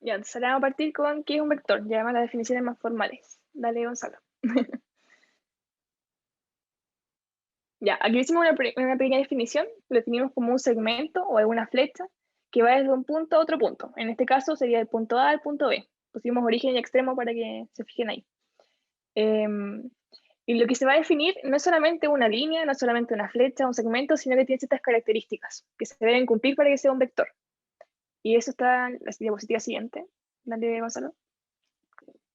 Ya, entonces ahora vamos a partir con qué es un vector, ya además las definiciones más formales. Dale, Gonzalo. Ya, aquí hicimos una pequeña definición, lo definimos como un segmento o alguna flecha que va desde un punto a otro punto. En este caso sería el punto A al punto B. Pusimos origen y extremo para que se fijen ahí. Y lo que se va a definir no es solamente una línea, no es solamente una flecha, un segmento, sino que tiene ciertas características que se deben cumplir para que sea un vector. Y eso está en la diapositiva siguiente. Dale, Gonzalo.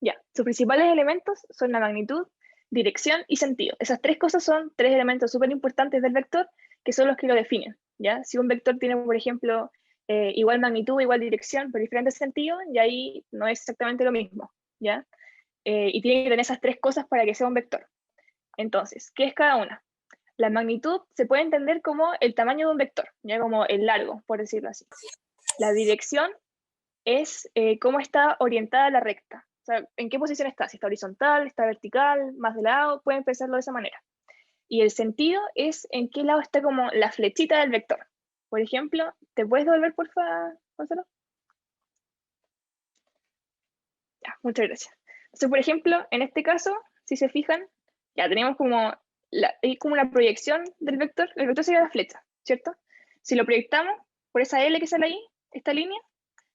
Ya, sus principales elementos son la magnitud, dirección y sentido. Esas tres cosas son tres elementos súper importantes del vector que son los que lo definen. ¿Ya? Si un vector tiene, por ejemplo, igual magnitud, igual dirección, pero diferente sentido, y ahí no es exactamente lo mismo. ¿Ya? Y tiene que tener esas tres cosas para que sea un vector. Entonces, ¿qué es cada una? La magnitud se puede entender como el tamaño de un vector, ya como el largo, por decirlo así. La dirección es cómo está orientada la recta. O sea, en qué posición está, si está horizontal, está vertical, más de lado, pueden pensarlo de esa manera. Y el sentido es en qué lado está como la flechita del vector. Por ejemplo, ¿te puedes devolver, por favor, Gonzalo? Ya, muchas gracias. Entonces, por ejemplo, en este caso, si se fijan, ya tenemos como, hay como una proyección del vector. El vector sería la flecha, ¿cierto? Si lo proyectamos por esa L que sale ahí, esta línea,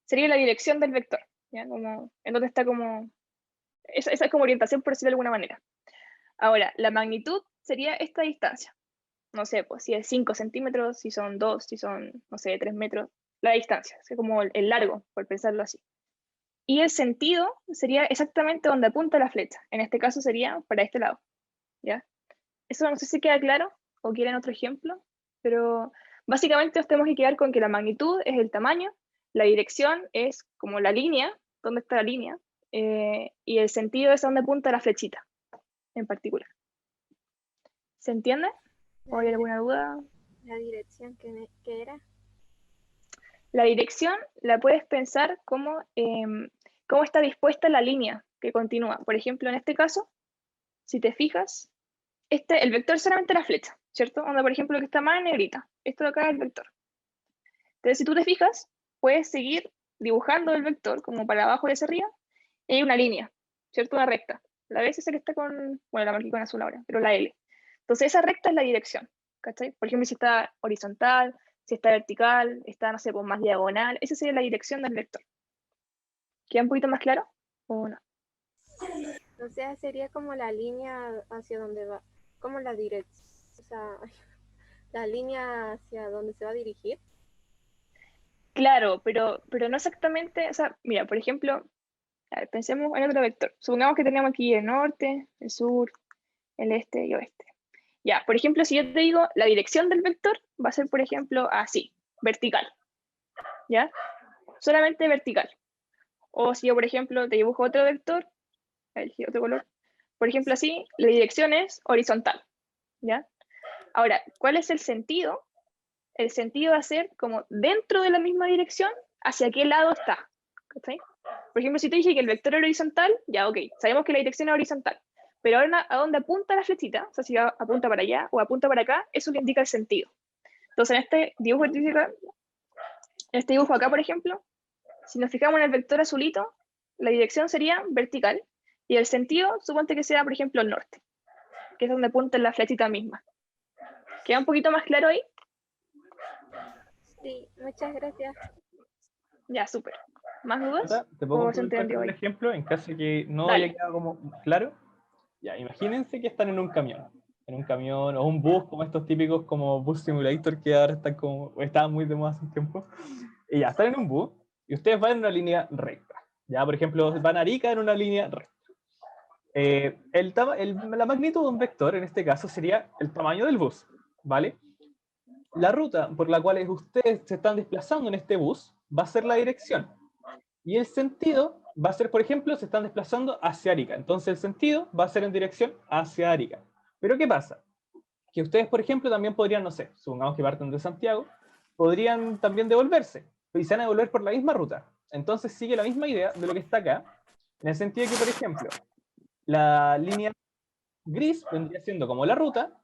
sería la dirección del vector, ¿ya? Como, en donde está como, esa es como orientación, por decirlo de alguna manera. Ahora, la magnitud sería esta distancia. No sé, pues si es 5 centímetros, si son 2, si son, no sé, 3 metros, la distancia, es como el largo, por pensarlo así. Y el sentido sería exactamente donde apunta la flecha. En este caso sería para este lado, ¿ya? Eso no sé si queda claro o quieren otro ejemplo, pero básicamente nos tenemos que quedar con que la magnitud es el tamaño, la dirección es como la línea, dónde está la línea, y el sentido es a dónde apunta la flechita en particular. ¿Se entiende? ¿O La, hay dire- alguna duda? la dirección que era. La dirección la puedes pensar como cómo está dispuesta la línea que continúa. Por ejemplo, en este caso, si te fijas, el vector es solamente la flecha, ¿cierto? Onda, por ejemplo, que está más en negrita. Esto de acá es el vector. Entonces, si tú te fijas, puedes seguir dibujando el vector como para abajo y hacia arriba, y hay una línea, ¿cierto? Una recta. La ves esa que está con, bueno, la marqué con azul ahora, pero la L. Entonces, esa recta es la dirección, ¿cachai? Por ejemplo, si está horizontal, si está vertical, está, no sé, pues más diagonal, esa sería la dirección del vector. ¿Queda un poquito más claro? ¿O no? O sea, sería como la línea hacia donde va, como la dirección, o sea, la línea hacia donde se va a dirigir. Claro, pero no exactamente, o sea, mira, por ejemplo, a ver, pensemos en otro vector. Supongamos que tenemos aquí el norte, el sur, el este y oeste. Ya, por ejemplo, si yo te digo la dirección del vector va a ser, por ejemplo, así, vertical, ¿ya? Solamente vertical. O si yo, por ejemplo, te dibujo otro vector, elegí otro color, por ejemplo, así, la dirección es horizontal, ¿ya? Ahora, ¿cuál es el sentido? El sentido va a ser como dentro de la misma dirección, hacia qué lado está, ¿cachai? Por ejemplo, si te dije que el vector era horizontal, ya, ok, sabemos que la dirección es horizontal. Pero ahora, ¿a dónde apunta la flechita? O sea, si apunta para allá o apunta para acá, eso le indica el sentido. Entonces, en este dibujo acá, por ejemplo, si nos fijamos en el vector azulito, la dirección sería vertical y el sentido, suponte que sea, por ejemplo, el norte, que es donde apunta la flechita misma. ¿Queda un poquito más claro ahí? Sí, muchas gracias. Ya, súper. ¿Más dudas? Nata, ¿te puedo ¿O se complementar entendió con un ahí? ejemplo en caso de que no haya Dale. quedado como claro? Ya, imagínense que están en un camión o un bus como estos típicos como Bus Simulator que ahora están como, estaban muy de moda hace un tiempo. Y ya, están en un bus y ustedes van en una línea recta. Ya, por ejemplo, van a Arica en una línea recta. La magnitud de un vector en este caso sería el tamaño del bus, ¿vale? La ruta por la cual ustedes se están desplazando en este bus va a ser la dirección. Y el sentido va a ser, por ejemplo, se están desplazando hacia Arica. Entonces el sentido va a ser en dirección hacia Arica. Pero ¿qué pasa? Que ustedes, por ejemplo, también podrían, no sé, supongamos que parten de Santiago, podrían también devolverse. Y se van a devolver por la misma ruta. Entonces sigue la misma idea de lo que está acá. En el sentido de que, por ejemplo, la línea gris vendría siendo como la ruta,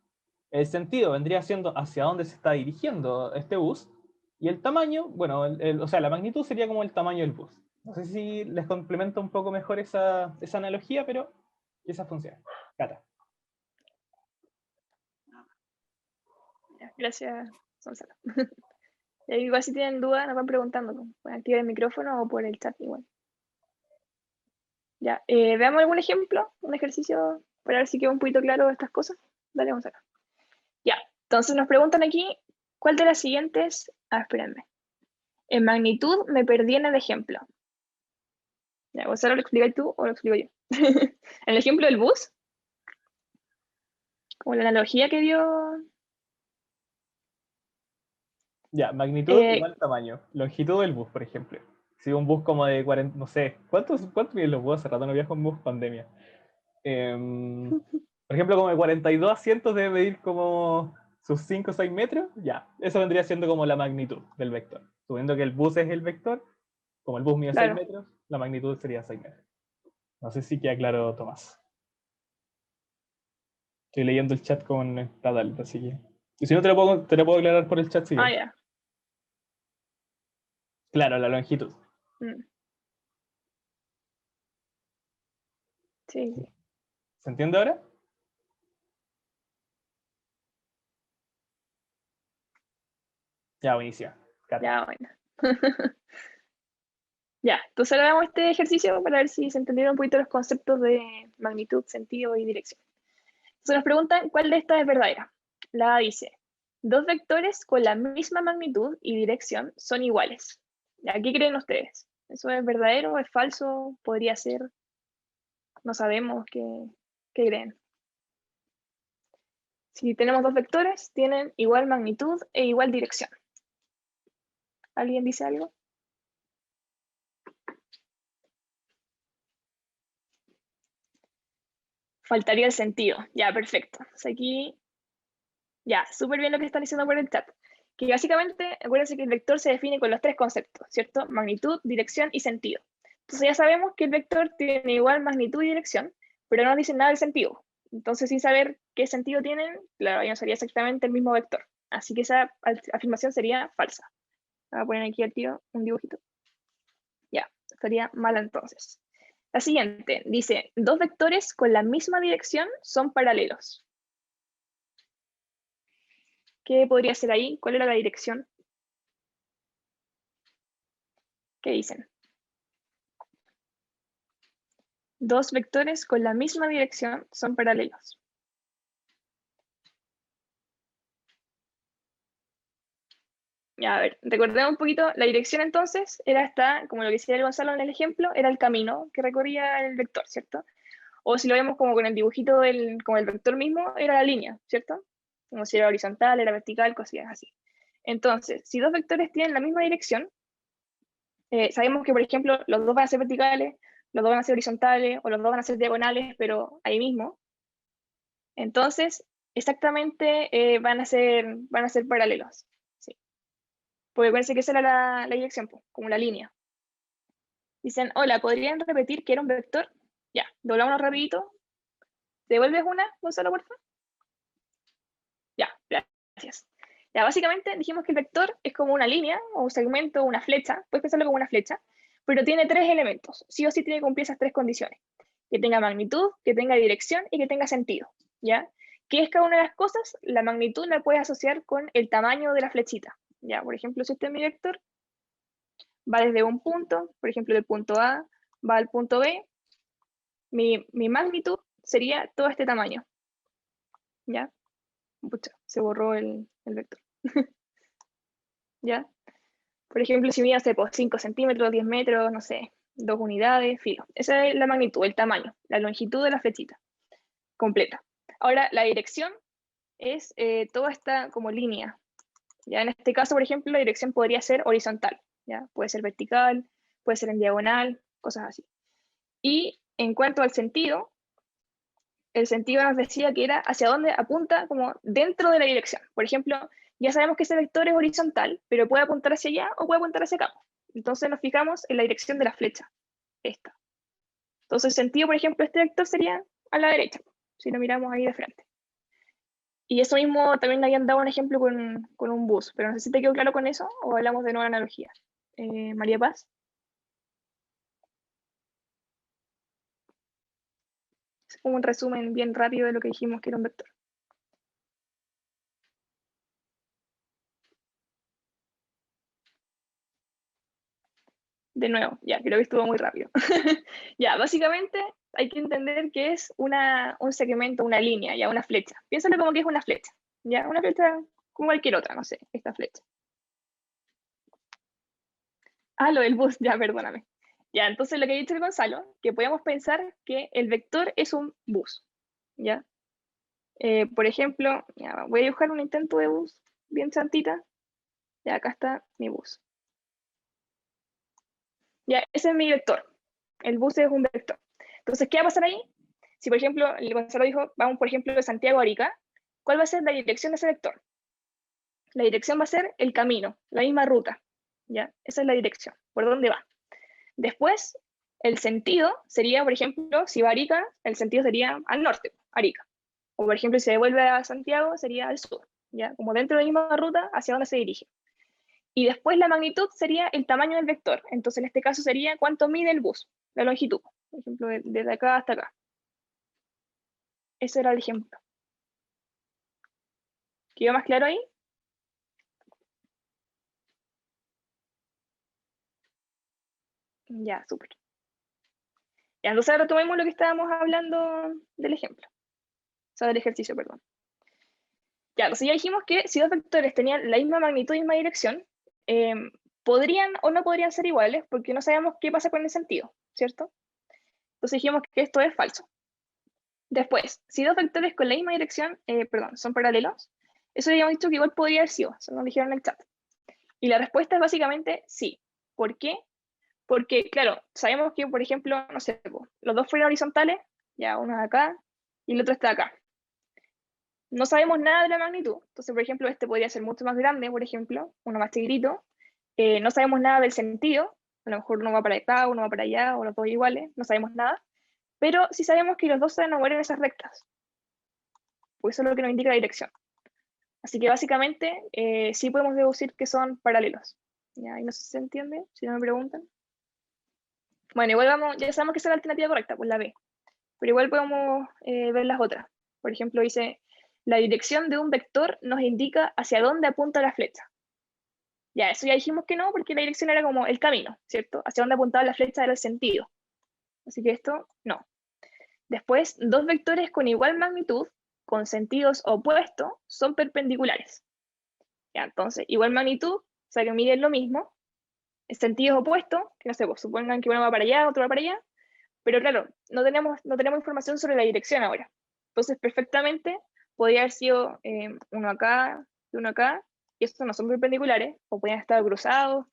el sentido vendría siendo hacia dónde se está dirigiendo este bus, y el tamaño, bueno, o sea, la magnitud sería como el tamaño del bus. No sé si les complementa un poco mejor esa analogía, pero esa funciona. Cata. Ya, gracias, Gonzalo. Y ahí igual si tienen dudas, nos van preguntando. Pues, pueden activar el micrófono o por el chat igual. Ya, veamos algún ejemplo, un ejercicio para ver si queda un poquito claro estas cosas. Dale, Gonzalo. Ya, entonces nos preguntan aquí, ¿cuál de las siguientes? Espérenme. En magnitud me perdí en el ejemplo. Ya, Gonzalo, ¿lo explicas tú o lo explico yo? En el ejemplo del bus, como la analogía que dio. Ya, magnitud eh, igual tamaño. Longitud del bus, por ejemplo. Si un bus como de 40, no sé, ¿cuánto miden los bus? Hace rato no viajo en bus, pandemia. Por ejemplo, como de 42 asientos debe medir como sus 5 o 6 metros. Ya, eso vendría siendo como la magnitud del vector. Suponiendo que el bus es el vector, como el bus mide 6 claro, metros, la magnitud sería 6 metros. No sé si queda claro, Tomás. Estoy leyendo el chat con Tadal, así que... Y si no, te lo puedo aclarar por el chat ah, siguiente. ya. Claro, la longitud. Mm, sí, sí, ¿Se entiende ahora? Ya, buenísimo. Cata. ya, bueno. Ya, entonces ahora veamos este ejercicio para ver si se entendieron un poquito los conceptos de magnitud, sentido y dirección. Entonces nos preguntan cuál de estas es verdadera. La A dice, dos vectores con la misma magnitud y dirección son iguales. ¿Ya? ¿Qué creen ustedes? ¿Eso es verdadero? ¿Es falso? ¿Podría ser? No sabemos qué creen. Si tenemos dos vectores, tienen igual magnitud e igual dirección. ¿Alguien dice algo? Faltaría el sentido. Ya, perfecto. Entonces aquí, ya, súper bien lo que están diciendo por el chat. Que básicamente, acuérdense que el vector se define con los tres conceptos, ¿cierto? Magnitud, dirección y sentido. Entonces ya sabemos que el vector tiene igual magnitud y dirección, pero no nos dicen nada del sentido. Entonces, sin saber qué sentido tienen, claro, ahí no sería exactamente el mismo vector. Así que esa afirmación sería falsa. Voy a poner aquí al tiro un dibujito. Ya, estaría mal entonces. La siguiente dice, dos vectores con la misma dirección son paralelos. ¿Qué podría ser ahí? ¿Cuál era la dirección? ¿Qué dicen? Dos vectores con la misma dirección son paralelos. Ya, a ver, recordemos un poquito, la dirección entonces era esta, como lo que decía el Gonzalo en el ejemplo, era el camino que recorría el vector, ¿cierto? O si lo vemos como con el dibujito como el vector mismo, era la línea, ¿cierto? Como si era horizontal, era vertical, cosillas así. Entonces, si dos vectores tienen la misma dirección, sabemos que, por ejemplo, los dos van a ser verticales, los dos van a ser horizontales, o los dos van a ser diagonales, pero ahí mismo. Entonces, exactamente van a ser paralelos. ¿Sí? Porque acuérdense que esa era la dirección, pues, como la línea. Dicen, hola, ¿podrían repetir que era un vector? Ya, doblámonos rapidito. ¿Te devuelves una, Gonzalo, por favor? Ya, gracias. Ya, básicamente dijimos que el vector es como una línea, o un segmento, o una flecha. Puedes pensarlo como una flecha, pero tiene tres elementos. Sí o sí tiene que cumplir esas tres condiciones. Que tenga magnitud, que tenga dirección y que tenga sentido. ¿Ya? ¿Qué es cada una de las cosas? La magnitud la puedes asociar con el tamaño de la flechita. ¿Ya? Por ejemplo, si este es mi vector, va desde un punto, por ejemplo, del punto A, va al punto B. Mi magnitud sería todo este tamaño. ¿Ya? Pucha, se borró el vector. ¿Ya? Por ejemplo, si mide, no sé, pues 5 centímetros, 10 metros, no sé, 2 unidades, filo. Esa es la magnitud, el tamaño, la longitud de la flechita completa. Ahora, la dirección es toda esta como línea. Ya en este caso, por ejemplo, la dirección podría ser horizontal, ¿ya? Puede ser vertical, puede ser en diagonal, cosas así. Y en cuanto al sentido, el sentido nos decía que era hacia dónde apunta como dentro de la dirección. Por ejemplo, ya sabemos que ese vector es horizontal, pero puede apuntar hacia allá o puede apuntar hacia acá. Entonces nos fijamos en la dirección de la flecha, esta. Entonces el sentido, por ejemplo, este vector sería a la derecha, si lo miramos ahí de frente. Y eso mismo también habían dado un ejemplo con un bus, pero no sé si te quedó claro con eso o hablamos de nueva analogía. María Paz. un resumen bien rápido de lo que dijimos que era un vector. De nuevo, ya, creo que estuvo muy rápido. Ya, básicamente hay que entender que es un segmento, una línea, ya, una flecha. Piénsalo como que es una flecha, ya, una flecha como cualquier otra, no sé, esta flecha. Ah, lo del bus, ya, perdóname. Ya, entonces lo que ha dicho el Gonzalo, que podemos pensar que el vector es un bus, ¿ya? Por ejemplo, ya, voy a dibujar un intento de bus bien santita. Ya, acá está mi bus. Ya, ese es mi vector. El bus es un vector. Entonces, ¿qué va a pasar ahí? Si, por ejemplo, el Gonzalo dijo, vamos, por ejemplo, de Santiago a Arica, ¿cuál va a ser la dirección de ese vector? La dirección va a ser el camino, la misma ruta, ¿ya? Esa es la dirección, por dónde va. Después, el sentido sería, por ejemplo, si va a Arica, el sentido sería al norte, Arica. O, por ejemplo, si se devuelve a Santiago, sería al sur, ¿ya? Como dentro de la misma ruta, hacia dónde se dirige. Y después la magnitud sería el tamaño del vector. Entonces, en este caso sería cuánto mide el bus, la longitud. Por ejemplo, desde acá hasta acá. Ese era el ejemplo. ¿Quedó más claro ahí? Ya, súper. Ya, entonces ahora tomemos lo que estábamos hablando del ejemplo. O sea, del ejercicio, perdón. Ya, entonces ya dijimos que si dos vectores tenían la misma magnitud y misma dirección, podrían o no podrían ser iguales porque no sabemos qué pasa con el sentido, ¿cierto? Entonces dijimos que esto es falso. Después, si dos vectores con la misma dirección, perdón, son paralelos, eso habíamos dicho que igual podría haber sido, eso nos dijeron en el chat. Y la respuesta es básicamente sí. ¿Por qué? Porque, claro, sabemos que, por ejemplo, no sé, los dos fueron horizontales, ya uno de acá y el otro está acá. No sabemos nada de la magnitud, entonces, por ejemplo, este podría ser mucho más grande, por ejemplo, uno más chiquitito. No sabemos nada del sentido, a lo mejor uno va para acá, uno va para allá, o los dos iguales, no sabemos nada. Pero sí sabemos que los dos se van a mover en esas rectas, porque eso es lo que nos indica la dirección. Así que básicamente sí podemos deducir que son paralelos. ¿Ya? Y no sé si se entiende, si no me preguntan. Bueno, igual vamos, ya sabemos que esa es la alternativa correcta, pues la B. Pero igual podemos ver las otras. Por ejemplo, dice, la dirección de un vector nos indica hacia dónde apunta la flecha. Ya, eso ya dijimos que no, porque la dirección era como el camino, ¿cierto? Hacia dónde apuntaba la flecha era el sentido. Así que esto, no. Después, dos vectores con igual magnitud, con sentidos opuestos, son perpendiculares. Ya, entonces, igual magnitud, o sea que miden lo mismo, sentidos opuestos, que no sé, pues, supongan que uno va para allá, otro va para allá, pero claro, no tenemos información sobre la dirección ahora. Entonces, perfectamente podría haber sido uno acá y uno acá, y estos no son perpendiculares, o podrían estar cruzados,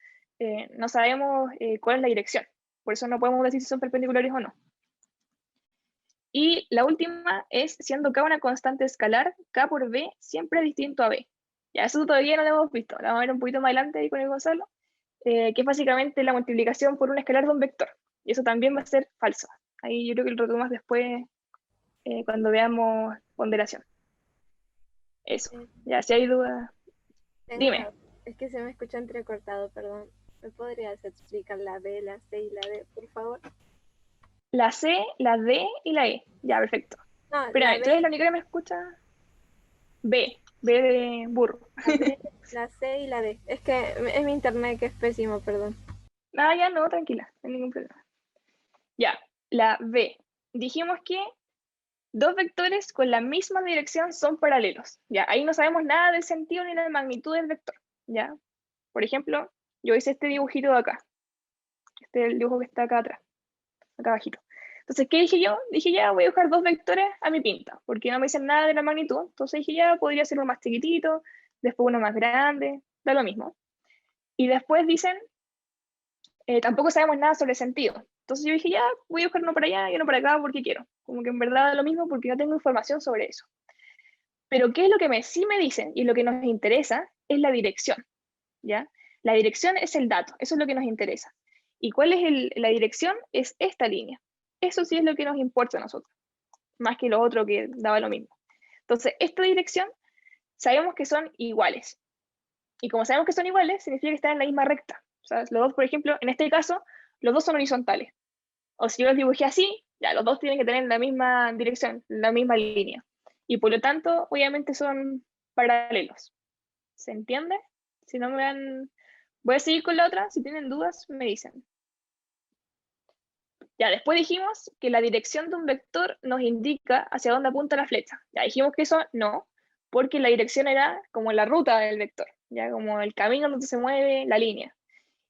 no sabemos cuál es la dirección, por eso no podemos decir si son perpendiculares o no. Y la última es, siendo K una constante escalar, K por B siempre es distinto a B. Ya, eso todavía no lo hemos visto, lo vamos a ver un poquito más adelante ahí con el Gonzalo, que es básicamente la multiplicación por un escalar de un vector. Y eso también va a ser falso. Ahí yo creo que lo retomas después cuando veamos ponderación. Eso, ya si hay dudas, dime. Es que se me escucha entrecortado, perdón. ¿Me podrías explicar la B, la C y la D, por favor? La C, la D y la E. Ya, perfecto. No, Pero ¿tú eres la única que me escucha? B de burro. La B, la C y la D. Es que es mi internet que es pésimo, perdón. Ah, ya no, tranquila, no hay ningún problema. Ya, la B. Dijimos que dos vectores con la misma dirección son paralelos. Ya, ahí no sabemos nada del sentido ni de la magnitud del vector. Ya, por ejemplo, yo hice este dibujito de acá. Este es el dibujo que está acá atrás, acá abajito. Entonces, ¿qué dije yo? Dije, ya, voy a dibujar dos vectores a mi pinta, porque no me dicen nada de la magnitud. Entonces dije, ya, podría ser uno más chiquitito, después uno más grande, da lo mismo. Y después dicen, tampoco sabemos nada sobre el sentido. Entonces yo dije, ya, voy a buscar uno para allá y uno para acá porque quiero. Como que en verdad da lo mismo porque no tengo información sobre eso. Pero ¿qué es lo que sí me dicen y lo que nos interesa? Es la dirección, ¿ya? La dirección es el dato, eso es lo que nos interesa. ¿Y cuál es la dirección? Es esta línea. Eso sí es lo que nos importa a nosotros, más que lo otro que daba lo mismo. Entonces, esta dirección sabemos que son iguales. Y como sabemos que son iguales, significa que están en la misma recta. O sea, los dos, por ejemplo, en este caso, los dos son horizontales. O si yo los dibujé así, Ya, los dos tienen que tener la misma dirección, la misma línea. Y por lo tanto, obviamente son paralelos. ¿Se entiende? Si no me dan... Voy a seguir con la otra. Si tienen dudas, me dicen. Ya, después dijimos que la dirección de un vector nos indica hacia dónde apunta la flecha. Ya dijimos que eso no, porque la dirección era como la ruta del vector, ya como el camino donde se mueve la línea.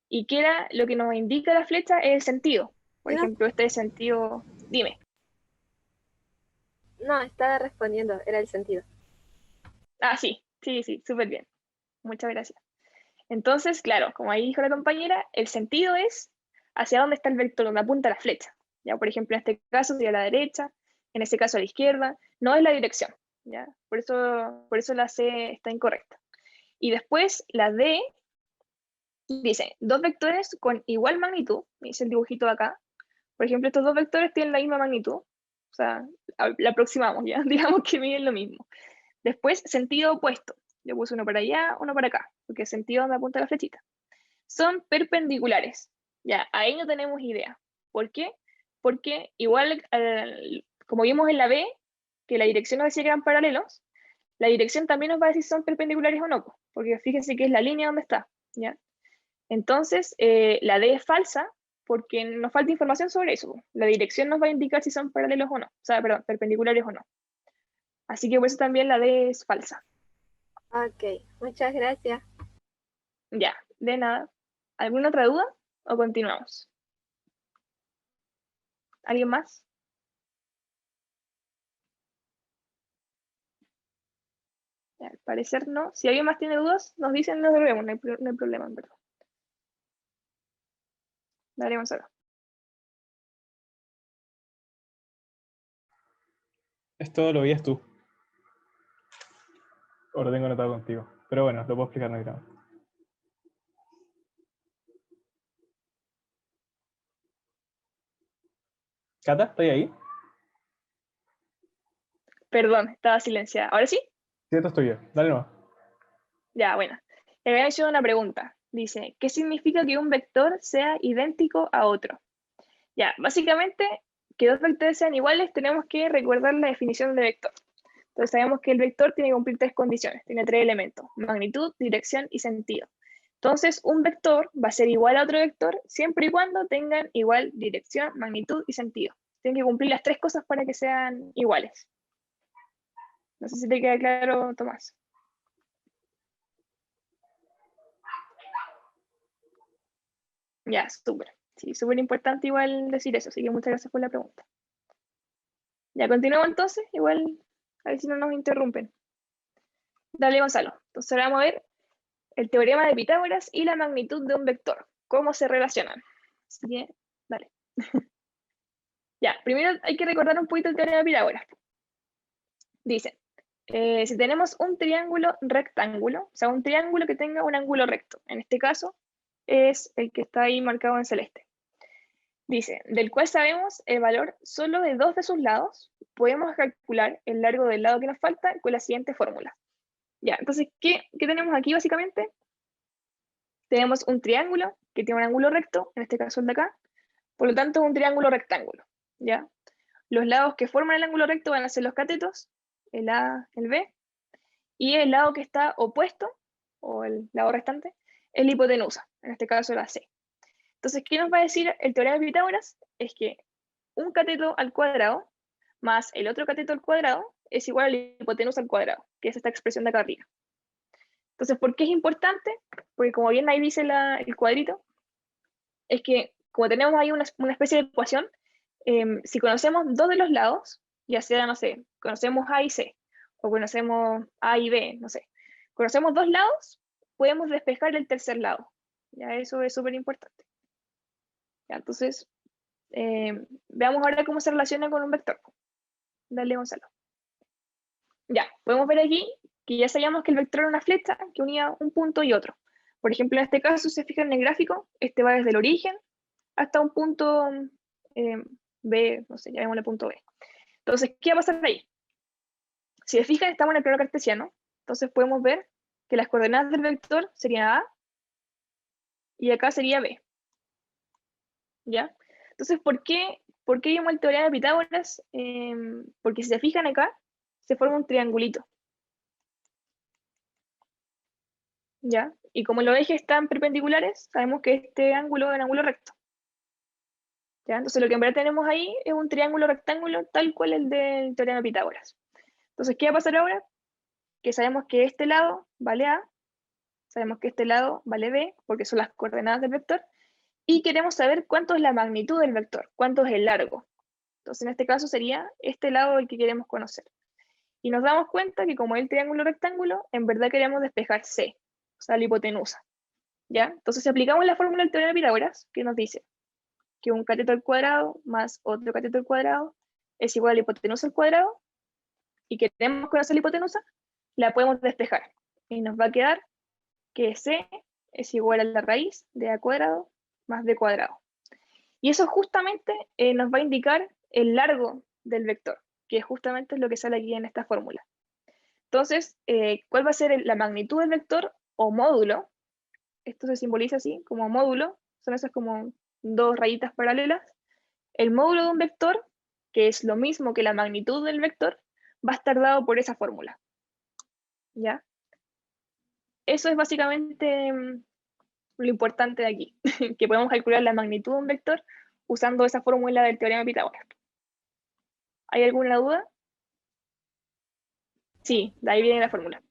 Y que era lo que nos indica la flecha es el sentido. Por No, ejemplo, este sentido, dime. no, estaba respondiendo, era el sentido. Ah, sí, sí, sí, súper bien. Muchas gracias. Entonces, claro, como ahí dijo la compañera, el sentido es hacia dónde está el vector, donde apunta la flecha. Ya, por ejemplo, en este caso sería a la derecha, en este caso a la izquierda, no es la dirección. ¿Ya? Por eso la C está incorrecta. Y después la D dice, dos vectores con igual magnitud, dice el dibujito de acá. Por ejemplo, estos dos vectores tienen la misma magnitud, o sea, la aproximamos, ¿ya? Digamos que miden lo mismo. Después, sentido opuesto. Yo puse uno para allá, uno para acá, porque es sentido donde apunta la flechita. Son perpendiculares. Ya, ahí no tenemos idea. ¿Por qué? Porque igual, como vimos en la B, que la dirección nos decía que eran paralelos, la dirección también nos va a decir si son perpendiculares o no, porque fíjense que es la línea donde está. ¿Ya? Entonces, la D es falsa porque nos falta información sobre eso. La dirección nos va a indicar si son paralelos o no, o sea, perdón, perpendiculares o no. Así que por eso también la D es falsa. Ok, muchas gracias. Ya, de nada. ¿Alguna otra duda o continuamos? ¿Alguien más? Ya, al parecer no. Si alguien más tiene dudas, nos dicen, nos devolvemos, no hay problema, en verdad. Dale, Gonzalo. Esto lo veías tú. O lo tengo anotado contigo. Pero bueno, lo puedo explicar netamente. Cata, ¿estás ahí? Perdón, estaba silenciada. ¿Ahora sí? Sí, esto estoy yo. Dale nomás. Ya, bueno. Le había hecho una pregunta. Dice, ¿qué significa que un vector sea idéntico a otro? Ya, básicamente, que dos vectores sean iguales, tenemos que recordar la definición de vector. Entonces sabemos que el vector tiene que cumplir tres condiciones, tiene tres elementos, magnitud, dirección y sentido. Entonces, un vector va a ser igual a otro vector siempre y cuando tengan igual dirección, magnitud y sentido. Tienen que cumplir las tres cosas para que sean iguales. No sé si te queda claro, Tomás. Ya, súper. Sí, súper importante igual decir eso, así que muchas gracias por la pregunta. Ya, continuamos entonces, igual, a ver si no nos interrumpen. Dale, Gonzalo. Entonces ahora vamos a ver el teorema de Pitágoras y la magnitud de un vector. ¿Cómo se relacionan? Así que, dale. Ya, primero hay que recordar un poquito el teorema de Pitágoras. Dice, si tenemos un triángulo rectángulo, o sea, un triángulo que tenga un ángulo recto, en este caso es el que está ahí marcado en celeste. Dice, del cual sabemos el valor solo de dos de sus lados, podemos calcular el largo del lado que nos falta con la siguiente fórmula. Ya, entonces, ¿qué tenemos aquí básicamente? Tenemos un triángulo que tiene un ángulo recto, en este caso el de acá, por lo tanto es un triángulo rectángulo, ¿ya? Los lados que forman el ángulo recto van a ser los catetos, el A, el B, y el lado que está opuesto, o el lado restante, es la hipotenusa, en este caso la C. Entonces, ¿qué nos va a decir el teorema de Pitágoras? Es que un cateto al cuadrado más el otro cateto al cuadrado es igual a la hipotenusa al cuadrado, que es esta expresión de acá arriba. Entonces, ¿por qué es importante? Porque como bien ahí dice el cuadrito, es que como tenemos ahí una especie de ecuación, si conocemos dos de los lados, ya sea, no sé, conocemos A y C, o conocemos A y B, no sé, conocemos dos lados, podemos despejar el tercer lado. Ya eso es súper importante. Entonces, veamos ahora cómo se relaciona con un vector. Dale, Gonzalo. Ya, podemos ver aquí que ya sabíamos que el vector era una flecha que unía un punto y otro. Por ejemplo, en este caso, si se fijan en el gráfico, este va desde el origen hasta un punto B, no sé, llamémosle punto B. Entonces, ¿qué va a pasar ahí? Si se fijan, estamos en el plano cartesiano, entonces podemos ver que las coordenadas del vector serían A y acá sería B. ¿Ya? Entonces, ¿por qué ¿Por qué vimos el teorema de Pitágoras? Porque si se fijan acá, se forma un triangulito. ¿Ya? Y como los ejes están perpendiculares, sabemos que este ángulo es un ángulo recto. ¿Ya? Entonces lo que en verdad tenemos ahí es un triángulo rectángulo tal cual el del teorema de Pitágoras. Entonces, ¿qué va a pasar ahora? Que sabemos que este lado vale A, sabemos que este lado vale B, porque son las coordenadas del vector, y queremos saber cuánto es la magnitud del vector, cuánto es el largo. Entonces, en este caso sería este lado el que queremos conocer. Y nos damos cuenta que como es el triángulo rectángulo, en verdad queremos despejar C, o sea, la hipotenusa. ¿Ya? Entonces, si aplicamos la fórmula del teorema de Pitágoras, que nos dice que un cateto al cuadrado más otro cateto al cuadrado es igual a la hipotenusa al cuadrado, y queremos conocer la hipotenusa, la podemos despejar. Y nos va a quedar que C es igual a la raíz de A cuadrado más B cuadrado. Y eso justamente nos va a indicar el largo del vector, que justamente es lo que sale aquí en esta fórmula. Entonces, ¿cuál va a ser la magnitud del vector o módulo? Esto se simboliza así, como módulo, son esas como dos rayitas paralelas. El módulo de un vector, que es lo mismo que la magnitud del vector, va a estar dado por esa fórmula. ¿Ya? Eso es básicamente lo importante de aquí, que podemos calcular la magnitud de un vector usando esa fórmula del teorema de Pitágoras. ¿Hay alguna duda? Sí, de ahí viene la fórmula.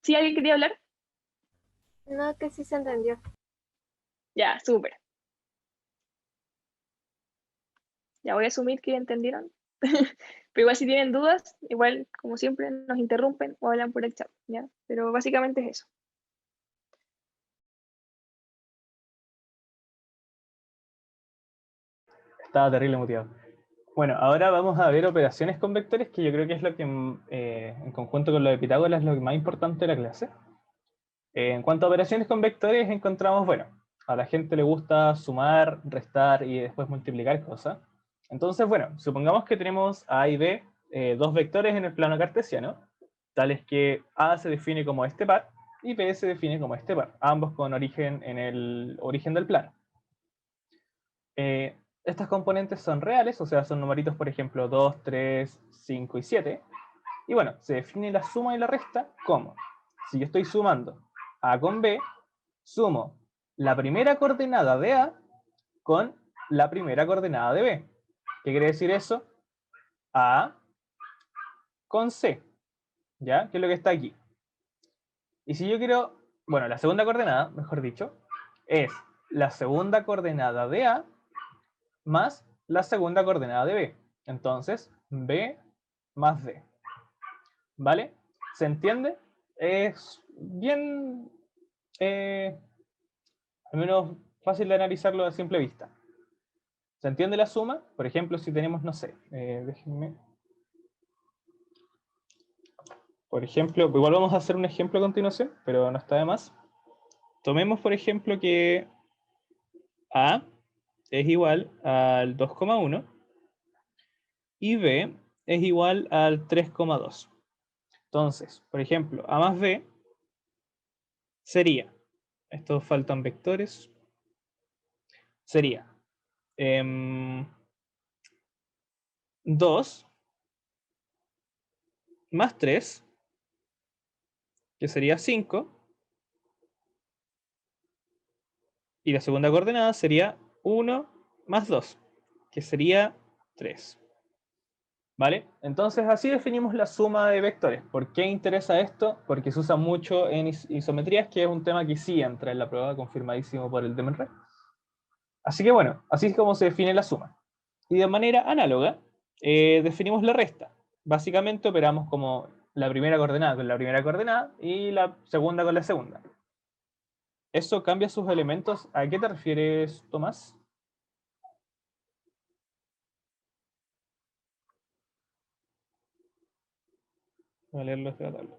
¿Sí alguien quería hablar? No, que sí se entendió. Ya, súper. Ya voy a asumir que entendieron. Pero igual si tienen dudas, igual como siempre nos interrumpen o hablan por el chat, ¿ya? Pero básicamente es eso. Estaba terrible motivado. Bueno, ahora vamos a ver operaciones con vectores, que yo creo que es lo que, en conjunto con lo de Pitágoras, es lo más importante de la clase. En cuanto a operaciones con vectores, encontramos, bueno, a la gente le gusta sumar, restar y después multiplicar cosas. Entonces, bueno, supongamos que tenemos A y B, dos vectores en el plano cartesiano, tales que A se define como este par y B se define como este par, ambos con origen en el origen del plano. Estas componentes son reales, o sea, son numeritos, por ejemplo, 2, 3, 5 y 7. Y bueno, se define la suma y la resta como, si yo estoy sumando A con B, sumo la primera coordenada de A con la primera coordenada de B. ¿Qué quiere decir eso? A con C, ¿ya? Que es lo que está aquí. Y si yo quiero, bueno, la segunda coordenada, mejor dicho, es la segunda coordenada de A más la segunda coordenada de B. Entonces, B más D. ¿Vale? ¿Se entiende? Es bien, al menos fácil de analizarlo a simple vista. ¿Se entiende la suma? Por ejemplo, si tenemos, no sé, déjenme. Por ejemplo, igual vamos a hacer un ejemplo a continuación, pero no está de más. Tomemos, por ejemplo, que A es igual al 2,1 y B es igual al 3,2. Entonces, por ejemplo, A más B sería, estos faltan vectores, sería 2 más 3, que sería 5, y la segunda coordenada sería 1 más 2, que sería 3. ¿Vale? Entonces así definimos la suma de vectores. ¿Por qué interesa esto? Porque se usa mucho en isometrías, que es un tema que sí entra en la prueba, confirmadísimo por el DEMENRE. Así que bueno, así es como se define la suma. Y de manera análoga, definimos la resta. Básicamente operamos como la primera coordenada con la primera coordenada y la segunda con la segunda. ¿Eso cambia sus elementos? ¿A qué te refieres, Tomás? Voy a leerlo de la tabla.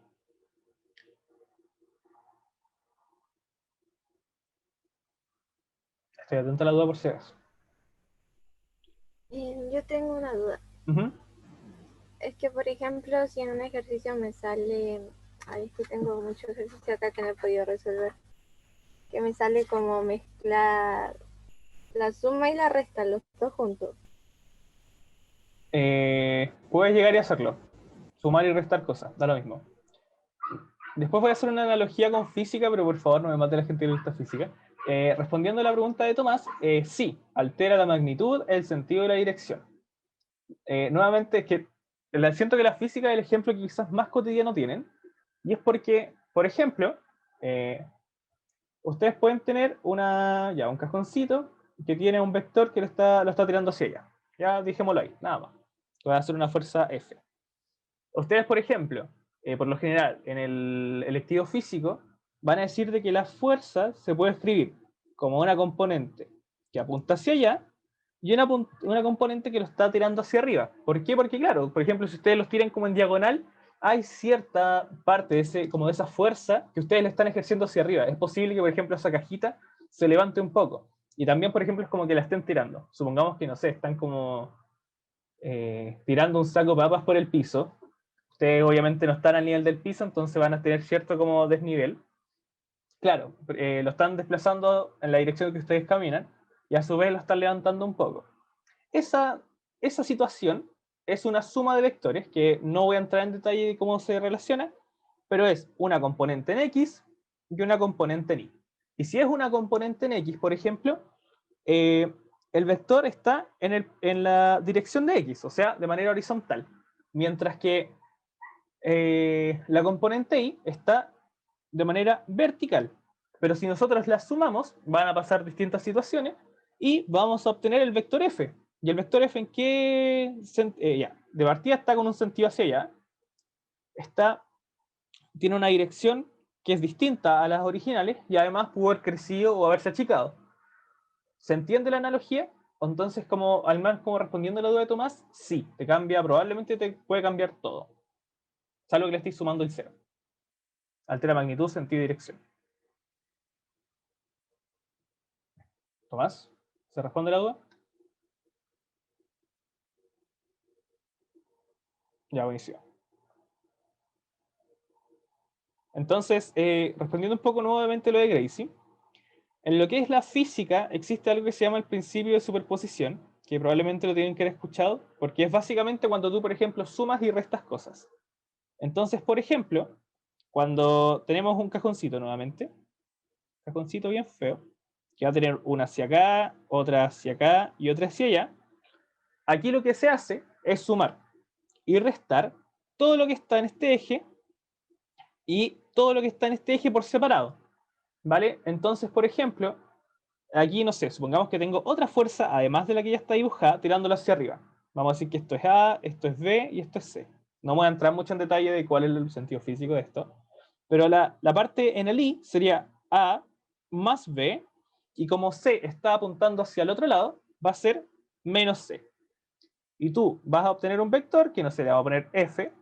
Estoy atento a la duda por si acaso. Yo tengo una duda. Es que, por ejemplo, si en un ejercicio me sale, ay, es que tengo mucho ejercicio acá que no he podido resolver, que me sale como mezclar La suma y la resta, los dos juntos. Puedes llegar y hacerlo. Sumar y restar cosas, da lo mismo. Después voy a hacer una analogía con física, pero por favor no me mate la gente que le gusta física. Respondiendo a la pregunta de Tomás, sí, altera la magnitud, el sentido y la dirección. Nuevamente, es que siento que la física es el ejemplo que quizás más cotidiano tienen, y es porque, por ejemplo, ustedes pueden tener un cajoncito que tiene un vector que lo está tirando hacia allá. Ya dijémoslo ahí, nada más. Voy a hacer una fuerza F. Ustedes, por ejemplo, por lo general, en el electivo físico, van a decir de que la fuerza se puede escribir como una componente que apunta hacia allá y una componente que lo está tirando hacia arriba. ¿Por qué? Porque, claro, por ejemplo, si ustedes los tiran como en diagonal, hay cierta parte como de esa fuerza que ustedes le están ejerciendo hacia arriba. Es posible que, por ejemplo, esa cajita se levante un poco. Y también, por ejemplo, es como que la estén tirando. Supongamos que, no sé, están como tirando un saco de papas por el piso. Ustedes obviamente no están al nivel del piso, entonces van a tener cierto como desnivel. Claro, lo están desplazando en la dirección que ustedes caminan y a su vez lo están levantando un poco. Esa situación es una suma de vectores que no voy a entrar en detalle de cómo se relaciona, pero es una componente en X y una componente en Y. Y si es una componente en X, por ejemplo, el vector está en la dirección de X, o sea, de manera horizontal, mientras que la componente Y está de manera vertical. Pero si nosotros las sumamos, van a pasar distintas situaciones y vamos a obtener el vector F. ¿Y el vector F en qué? De partida está con un sentido hacia allá. Tiene una dirección que es distinta a las originales y además pudo haber crecido o haberse achicado. ¿Se entiende la analogía? Entonces, al menos como respondiendo a la duda de Tomás, sí, te cambia, probablemente te puede cambiar todo. Salvo que le estéis sumando el cero. Altera magnitud, sentido y dirección. Tomás, ¿se responde la duda? Ya, buenísimo. Entonces, respondiendo un poco nuevamente lo de Gracie, en lo que es la física existe algo que se llama el principio de superposición, que probablemente lo tienen que haber escuchado, porque es básicamente cuando tú, por ejemplo, sumas y restas cosas. Entonces, por ejemplo, cuando tenemos un cajoncito nuevamente, cajoncito bien feo, que va a tener una hacia acá, otra hacia acá y otra hacia allá, aquí lo que se hace es sumar y restar todo lo que está en este eje y todo lo que está en este eje por separado, ¿vale? Entonces, por ejemplo, aquí, no sé, supongamos que tengo otra fuerza, además de la que ya está dibujada, tirándola hacia arriba. Vamos a decir que esto es A, esto es B y esto es C. No voy a entrar mucho en detalle de cuál es el sentido físico de esto, pero la parte en el I sería A más B, y como C está apuntando hacia el otro lado, va a ser menos C. Y tú vas a obtener un vector, que no sé, le vamos a poner F,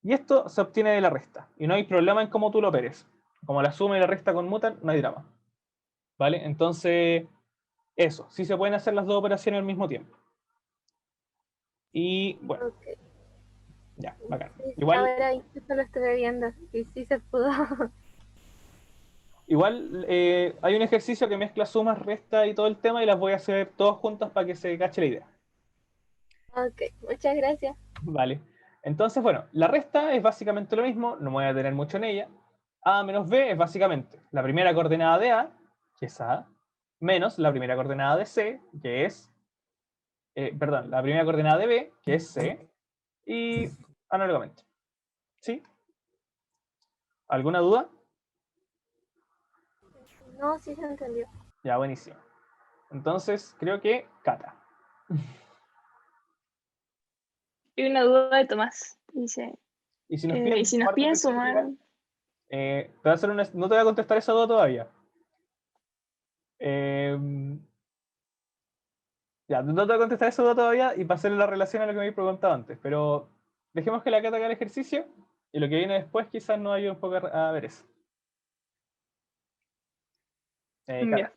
y esto se obtiene de la resta. Y no hay problema en cómo tú lo operes. Como la suma y la resta conmutan, no hay drama. ¿Vale? Entonces, eso. Sí se pueden hacer las dos operaciones al mismo tiempo. Y bueno, Ok. ya, bacán. Sí, Igual, ahora incluso lo estuve viendo y sí se pudo. hay un ejercicio que mezcla sumas, resta y todo el tema y las voy a hacer todas juntas para que se cache la idea. Ok, muchas gracias. Vale. Entonces, bueno, la resta es básicamente lo mismo, no me voy a detener mucho en ella. A menos B es básicamente la primera coordenada de A, que es A, menos la primera coordenada de C, que es, perdón, la primera coordenada de B, que es C, y análogamente. ¿Sí? ¿Alguna duda? No, sí se entendió. Ya, buenísimo. Entonces, creo que Cata. Hay una duda de Tomás. Dice, Y si nos y piden si nos partes piden de física, sumar, no te voy a contestar esa duda todavía. Ya, no te voy a contestar esa duda todavía y para hacerle la relación a lo que me habéis preguntado antes, pero dejemos que la Cata haga el ejercicio y lo que viene después quizás nos ayude un poco a ver eso. Cata. ya.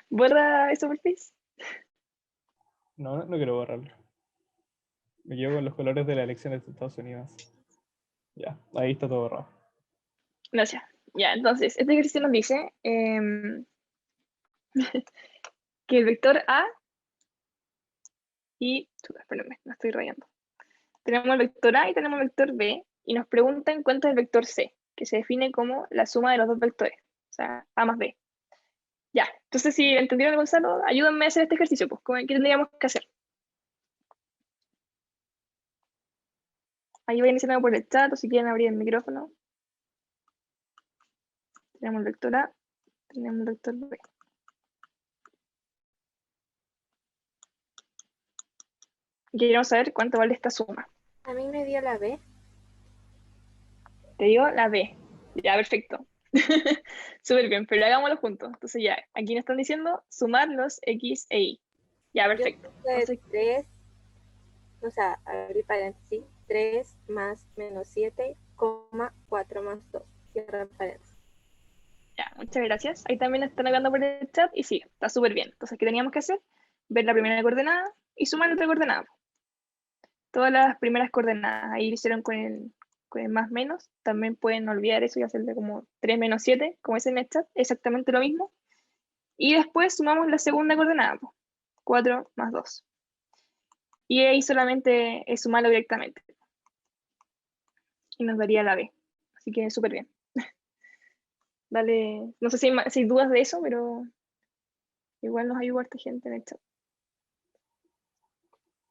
Borra eso, por favor. No, no quiero borrarlo. Me quedo con los colores de las elecciones de Estados Unidos. Ya, ahí está todo borrado. Gracias. Ya, entonces, este ejercicio nos dice, que el vector A y, espérenme, no estoy rayando. Tenemos el vector A y tenemos el vector B, y nos preguntan cuánto es el vector C, que se define como la suma de los dos vectores, o sea, A más B. Ya, entonces si entendieron, Gonzalo, ayúdenme a hacer este ejercicio, pues, ¿qué tendríamos que hacer? Ahí vayan diciendo por el chat, o si quieren abrir el micrófono. Tenemos el vector A, tenemos el vector B. Y queremos saber cuánto vale esta suma. A mí me dio la B. Te digo la B. Ya, perfecto. Súper bien, pero hagámoslo juntos. Entonces ya, aquí nos están diciendo sumar los X e Y. Ya, perfecto. Entonces, 3, o sea, abrí paréntesis, 3 más menos 7, 4 más 2. Cierra paréntesis. ya, muchas gracias. Ahí también están hablando por el chat y sí, está súper bien. Entonces, ¿qué teníamos que hacer? Ver la primera coordenada y sumar la otra coordenada. Todas las primeras coordenadas, ahí lo hicieron con el más menos. También pueden olvidar eso y hacerle como 3 menos 7, como es en el chat, exactamente lo mismo. Y después sumamos la segunda coordenada, 4 más 2. Y ahí solamente es sumarlo directamente. Y nos daría la B. Así que súper bien. Dale, no sé si hay dudas de eso, pero igual nos ayuda esta gente en el chat.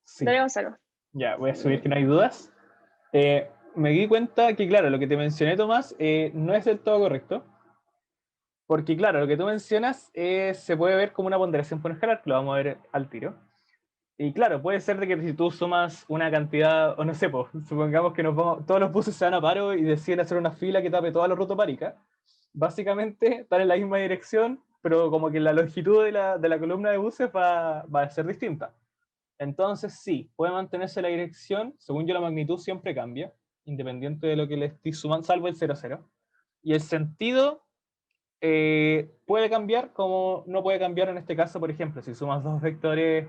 Sí. Dale, Gonzalo. Ya, voy a subir que no hay dudas. Me di cuenta que, claro, lo que te mencioné, Tomás, no es del todo correcto. Porque, claro, lo que tú mencionas se puede ver como una ponderación por escalar, que lo vamos a ver al tiro. Y claro, puede ser de que si tú sumas una cantidad, o no sé, pues, supongamos que todos los buses se van a paro y deciden hacer una fila que tape toda la ruta párica. Básicamente están en la misma dirección, pero como que la longitud de la columna de buses va a ser distinta. Entonces sí, puede mantenerse la dirección, según yo la magnitud siempre cambia, independiente de lo que le estoy sumando, salvo el 0,0. Y el sentido puede cambiar, como no puede cambiar en este caso, por ejemplo, si sumas dos vectores,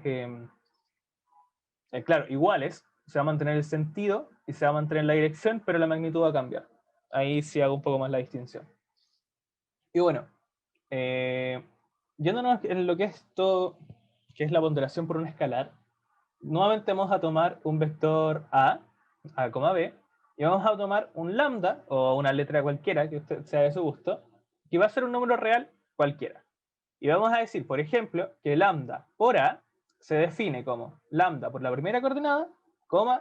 claro, iguales, se va a mantener el sentido y se va a mantener la dirección, pero la magnitud va a cambiar. Ahí sí hago un poco más la distinción. Y bueno, yéndonos en lo que es todo, que es la ponderación por un escalar, nuevamente vamos a tomar un vector A, B, y vamos a tomar un lambda, o una letra cualquiera, que usted sea de su gusto, que va a ser un número real cualquiera. Y vamos a decir, por ejemplo, que lambda por A se define como lambda por la primera coordenada,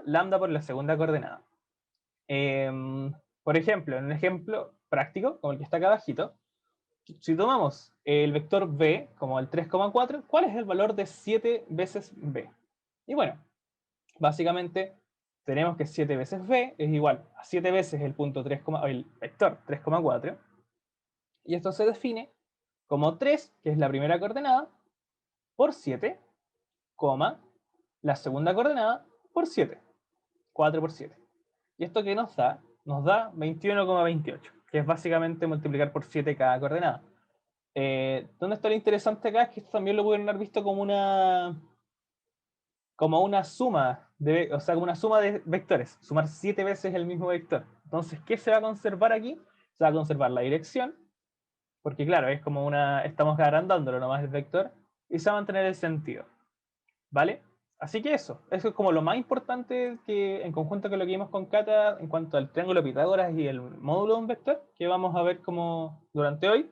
lambda por la segunda coordenada. Por ejemplo, en un ejemplo práctico, como el que está acá abajito, si tomamos el vector B como el 3,4, ¿cuál es el valor de 7 veces B? Y bueno, básicamente tenemos que 7 veces B es igual a 7 veces el vector 3,4. Y esto se define como 3, que es la primera coordenada, por 7, la segunda coordenada por 7. 4 por 7. ¿Y esto qué nos da? Nos da 21,28, que es básicamente multiplicar por 7 cada coordenada. ¿Dónde está lo interesante acá? Es que esto también lo pueden haber visto como una suma, como una suma de vectores, sumar 7 veces el mismo vector. Entonces, ¿qué se va a conservar aquí? Se va a conservar la dirección, porque claro, es como estamos agrandándolo nomás el vector, y se va a mantener el sentido, ¿vale? Así que eso es como lo más importante que en conjunto con lo que vimos con Cata en cuanto al triángulo de Pitágoras y el módulo de un vector, que vamos a ver como durante hoy.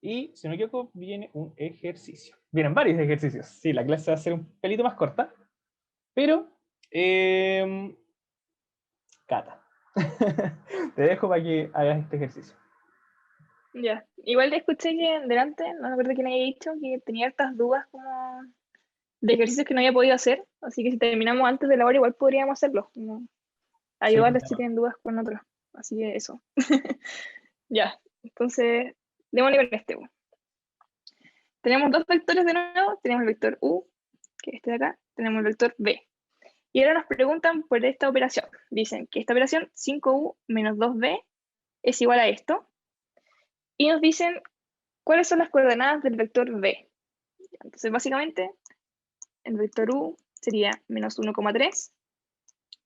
Y si no me equivoco, viene un ejercicio. Vienen varios ejercicios. Sí, la clase va a ser un pelito más corta, pero Cata, te dejo para que hagas este ejercicio. Ya, igual escuché que delante, no me acuerdo quién había dicho, que tenía hartas dudas como de ejercicios que no había podido hacer, así que si terminamos antes de la hora igual podríamos hacerlo, como ayudarles si tienen dudas con otros, así que eso. Ya, entonces, démosle con este. Tenemos dos vectores de nuevo, tenemos el vector U, que es este de acá, tenemos el vector B. Y ahora nos preguntan por esta operación. Dicen que esta operación 5U menos 2B es igual a esto. Y nos dicen cuáles son las coordenadas del vector B. Entonces, básicamente, el vector U sería menos 1,3.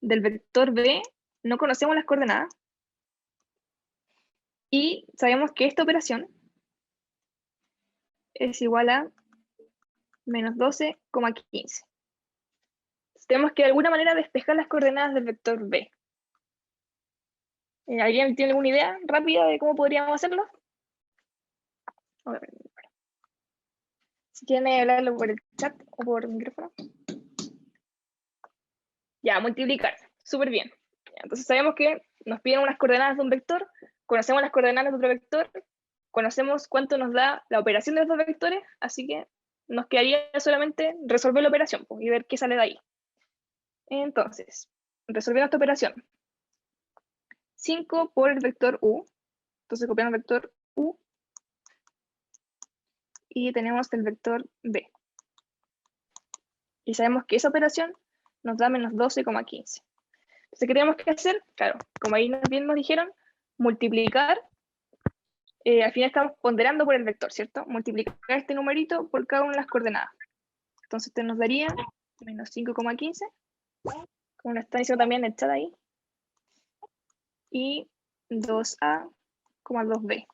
Del vector B no conocemos las coordenadas. Y sabemos que esta operación es igual a menos 12,15. Tenemos que de alguna manera despejar las coordenadas del vector B. ¿Alguien tiene alguna idea rápida de cómo podríamos hacerlo? Si quieren hablarlo por el chat o por micrófono. Ya, multiplicar. Súper bien. Entonces sabemos que nos piden unas coordenadas de un vector, conocemos las coordenadas de otro vector, conocemos cuánto nos da la operación de los dos vectores, así que nos quedaría solamente resolver la operación y ver qué sale de ahí. Entonces, resolviendo esta operación, 5 por el vector u, entonces copiamos el vector u, y tenemos el vector b. Y sabemos que esa operación nos da menos 12,15. Entonces, ¿qué tenemos que hacer? Claro, como ahí bien nos dijeron, multiplicar, al final estamos ponderando por el vector, ¿cierto? Multiplicar este numerito por cada una de las coordenadas. Entonces, este nos daría menos 5,15, como lo está diciendo también el chat ahí, y 2a, 2b.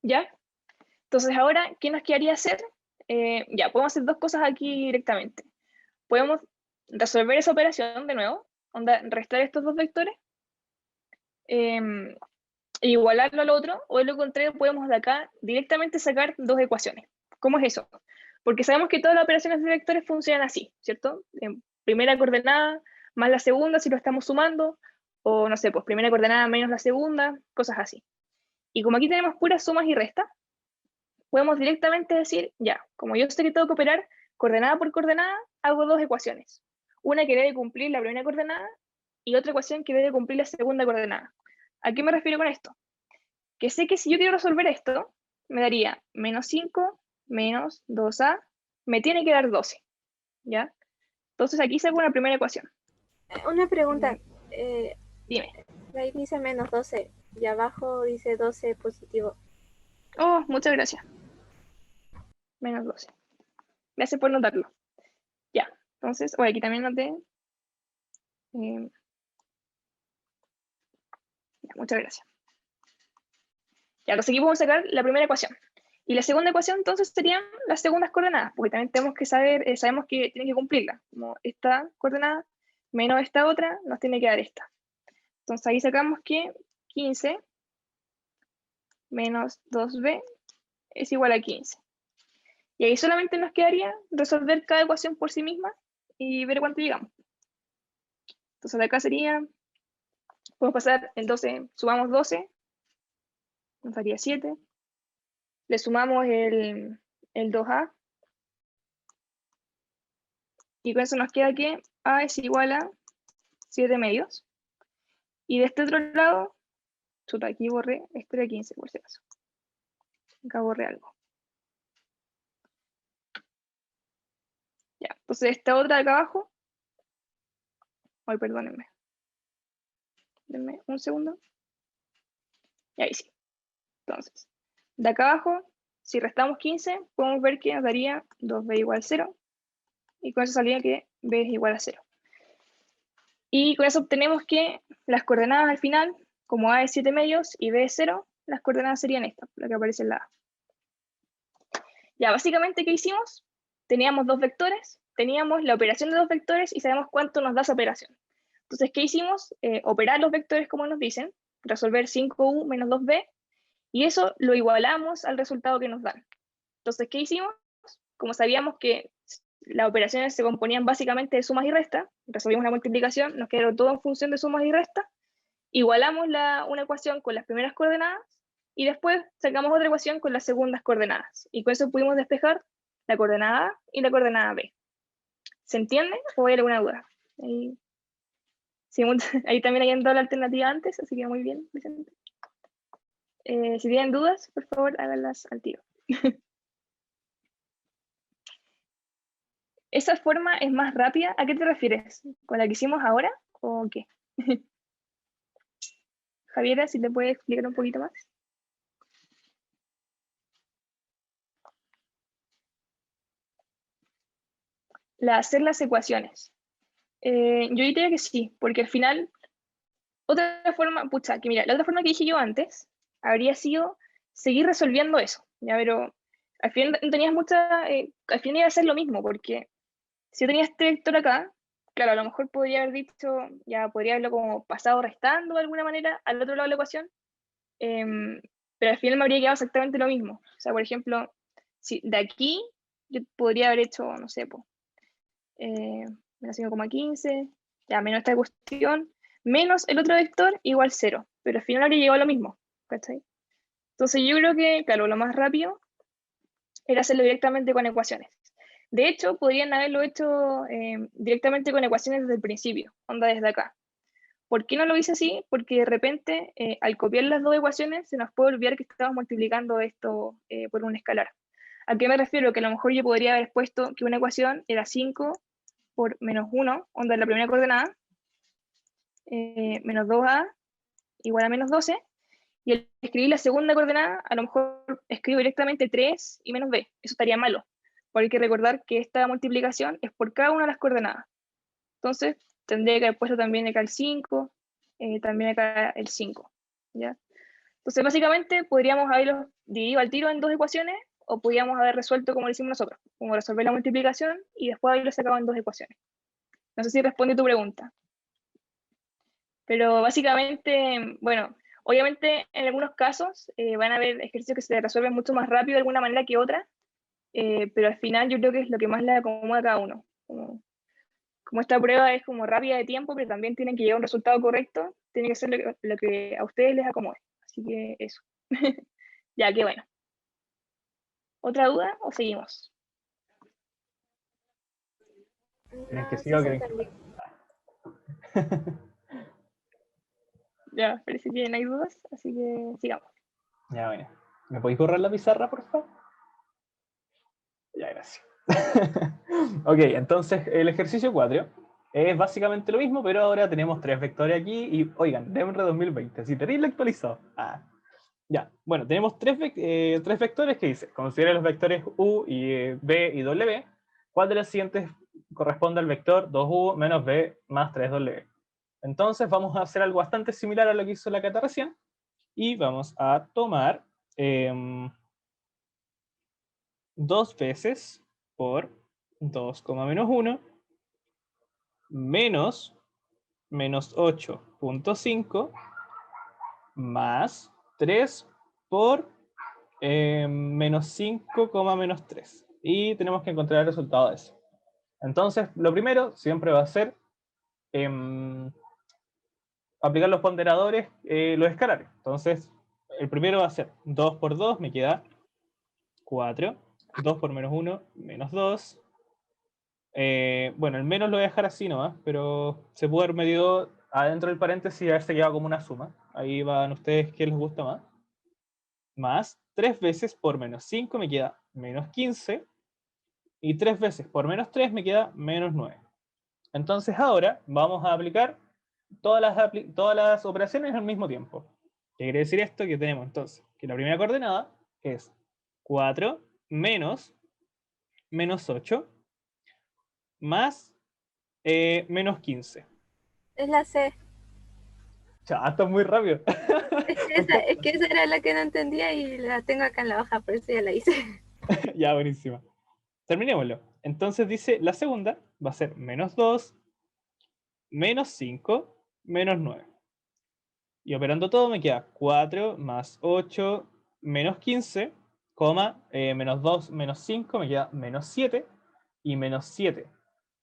¿Ya? Entonces ahora, ¿qué nos quedaría hacer? Ya, podemos hacer dos cosas aquí directamente. Podemos resolver esa operación de nuevo, onda, restar estos dos vectores, e igualarlo al otro, o de lo contrario podemos de acá directamente sacar dos ecuaciones. ¿Cómo es eso? Porque sabemos que todas las operaciones de vectores funcionan así, ¿cierto? Primera coordenada más la segunda si lo estamos sumando, o no sé, pues primera coordenada menos la segunda, cosas así. Y como aquí tenemos puras sumas y restas, podemos directamente decir, ya, como yo sé que tengo que operar coordenada por coordenada, hago dos ecuaciones. Una que debe cumplir la primera coordenada y otra ecuación que debe cumplir la segunda coordenada. ¿A qué me refiero con esto? Que sé que si yo quiero resolver esto, me daría menos 5 menos 2a, me tiene que dar 12, ¿ya? Entonces aquí saco una primera ecuación. Una pregunta. Dime. Ahí dice menos 12 y abajo dice 12 positivo. Oh, muchas gracias. Menos 12. Gracias por notarlo. Ya, entonces, oye, aquí también noté. Ya, muchas gracias. Ya, entonces aquí podemos sacar la primera ecuación. Y la segunda ecuación, entonces, serían las segundas coordenadas, porque también tenemos que saber, sabemos que tienen que cumplirla. Como esta coordenada menos esta otra, nos tiene que dar esta. Entonces ahí sacamos que 15 menos 2b es igual a 15. Y ahí solamente nos quedaría resolver cada ecuación por sí misma y ver cuánto llegamos. Entonces de acá sería, podemos pasar el 12, sumamos 12, nos daría 7. Le sumamos el 2a. Y con eso nos queda que a es igual a 7 medios. Y de este otro lado, chuta, aquí borré, este era 15 por si acaso. Acá borré algo. Ya, entonces esta otra de acá abajo. Ay, perdónenme. Denme un segundo. Y ahí sí. Entonces, de acá abajo, si restamos 15, podemos ver que nos daría 2b igual a 0. Y con eso salía que b es igual a 0. Y con eso obtenemos que las coordenadas al final, como a es 7 medios y b es 0, las coordenadas serían estas, la que aparece en la A. Ya, básicamente, ¿qué hicimos? Teníamos dos vectores, teníamos la operación de dos vectores y sabemos cuánto nos da esa operación. Entonces, ¿qué hicimos? Operar los vectores como nos dicen, resolver 5u menos 2b, y eso lo igualamos al resultado que nos dan. Entonces, ¿qué hicimos? Como sabíamos que las operaciones se componían básicamente de sumas y restas, resolvimos la multiplicación, nos quedó todo en función de sumas y restas, igualamos una ecuación con las primeras coordenadas y después sacamos otra ecuación con las segundas coordenadas. Y con eso pudimos despejar la coordenada A y la coordenada B. ¿Se entiende o hay alguna duda? Ahí, sí, ahí también hay dado la alternativa antes, así que muy bien, Vicente. Si tienen dudas, por favor, háganlas al tiro. ¿Esa forma es más rápida? ¿A qué te refieres? ¿Con la que hicimos ahora o qué? Javiera, si te puedes explicar un poquito más. Hacer las ecuaciones. Yo diría que sí, porque al final, otra forma, pucha, que mira, la otra forma que dije yo antes, habría sido seguir resolviendo eso, ¿ya? Pero al final no tenías mucha, al final iba a ser lo mismo, porque si yo tenía este vector acá, claro, a lo mejor podría haber dicho, ya podría haberlo como pasado restando de alguna manera al otro lado de la ecuación, pero al final me habría quedado exactamente lo mismo. O sea, por ejemplo, si de aquí yo podría haber hecho, no sé, pues, menos 5,15, ya menos esta cuestión, menos el otro vector igual 0, pero al final habría llegado a lo mismo, ¿cachai? Entonces yo creo que, claro, lo más rápido era hacerlo directamente con ecuaciones. De hecho, podrían haberlo hecho directamente con ecuaciones desde el principio, onda desde acá. ¿Por qué no lo hice así? Porque de repente, al copiar las dos ecuaciones, se nos puede olvidar que estamos multiplicando esto por un escalar. ¿A qué me refiero? Que a lo mejor yo podría haber puesto que una ecuación era 5 por menos 1, onda la primera coordenada, menos 2a igual a menos 12, y al escribir la segunda coordenada, a lo mejor escribo directamente 3 y menos b. Eso estaría malo, porque hay que recordar que esta multiplicación es por cada una de las coordenadas. Entonces, tendría que haber puesto también acá el 5, también acá el 5, ¿ya? Entonces, básicamente, podríamos haberlo dividido al tiro en dos ecuaciones, o podríamos haber resuelto como lo hicimos nosotros, como resolver la multiplicación y después haberlo sacado en dos ecuaciones. No sé si responde tu pregunta. Pero básicamente, bueno, obviamente en algunos casos van a haber ejercicios que se resuelven mucho más rápido de alguna manera que otra, pero al final yo creo que es lo que más le acomoda a cada uno. Como esta prueba es como rápida de tiempo, pero también tienen que llegar a un resultado correcto, tiene que ser lo que a ustedes les acomode. Así que eso. Ya, qué bueno. ¿Otra duda o seguimos? ¿Creen que No, sí sí o se creen que entendió. no? Ya, parece que no hay dudas, así que sigamos. Ya, bueno. ¿Me podéis borrar la pizarra, por favor? Ya, gracias. Ok, entonces el ejercicio 4 es básicamente lo mismo, pero ahora tenemos tres vectores aquí y, oigan, DEMRE 2020, así terrible actualizado. Ya, bueno, tenemos tres vectores que dice, considera los vectores U y B y W, ¿cuál de los siguientes corresponde al vector 2U menos B más 3W? Entonces vamos a hacer algo bastante similar a lo que hizo la Cata recién, y vamos a tomar 2 veces por 2, menos 1 menos 8,5 más 3 por menos 5, menos 3. Y tenemos que encontrar el resultado de eso. Entonces, lo primero siempre va a ser aplicar los ponderadores, los escalares. Entonces, el primero va a ser 2 por 2, me queda 4. 2 por menos 1, menos 2. Bueno, el menos lo voy a dejar así nomás, pero se puede haber medido adentro del paréntesis y haberse quedado como una suma. Ahí van ustedes qué les gusta más. Más 3 veces por menos 5 me queda menos 15. Y 3 veces por menos 3 me queda menos 9. Entonces ahora vamos a aplicar todas las operaciones al mismo tiempo. ¿Qué quiere decir esto? Que tenemos entonces que la primera coordenada es 4 menos 8 más menos 15. Es la C. Chato, muy rápido. Es que esa era la que no entendía y la tengo acá en la hoja, por eso ya la hice. Ya, buenísima. Terminémoslo. Entonces dice, la segunda va a ser menos 2, menos 5, menos 9. Y operando todo me queda 4 más 8 menos 15, menos 2 menos 5 me queda menos 7. Y menos 7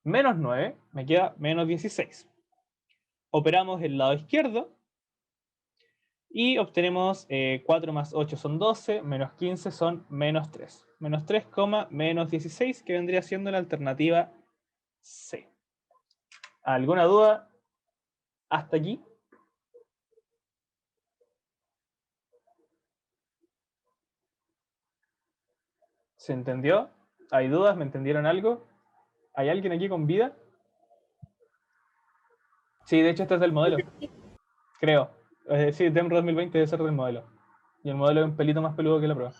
menos 9 me queda menos 16. Operamos el lado izquierdo y obtenemos 4 más 8 son 12, menos 15 son menos 3. Menos 3, menos 16, que vendría siendo la alternativa C. ¿Alguna duda hasta aquí? ¿Se entendió? ¿Hay dudas? ¿Me entendieron algo? ¿Hay alguien aquí con vida? Sí, de hecho este es del modelo, creo. Sí, DEMRO 2020 debe ser del modelo. Y el modelo es un pelito más peludo que la prueba.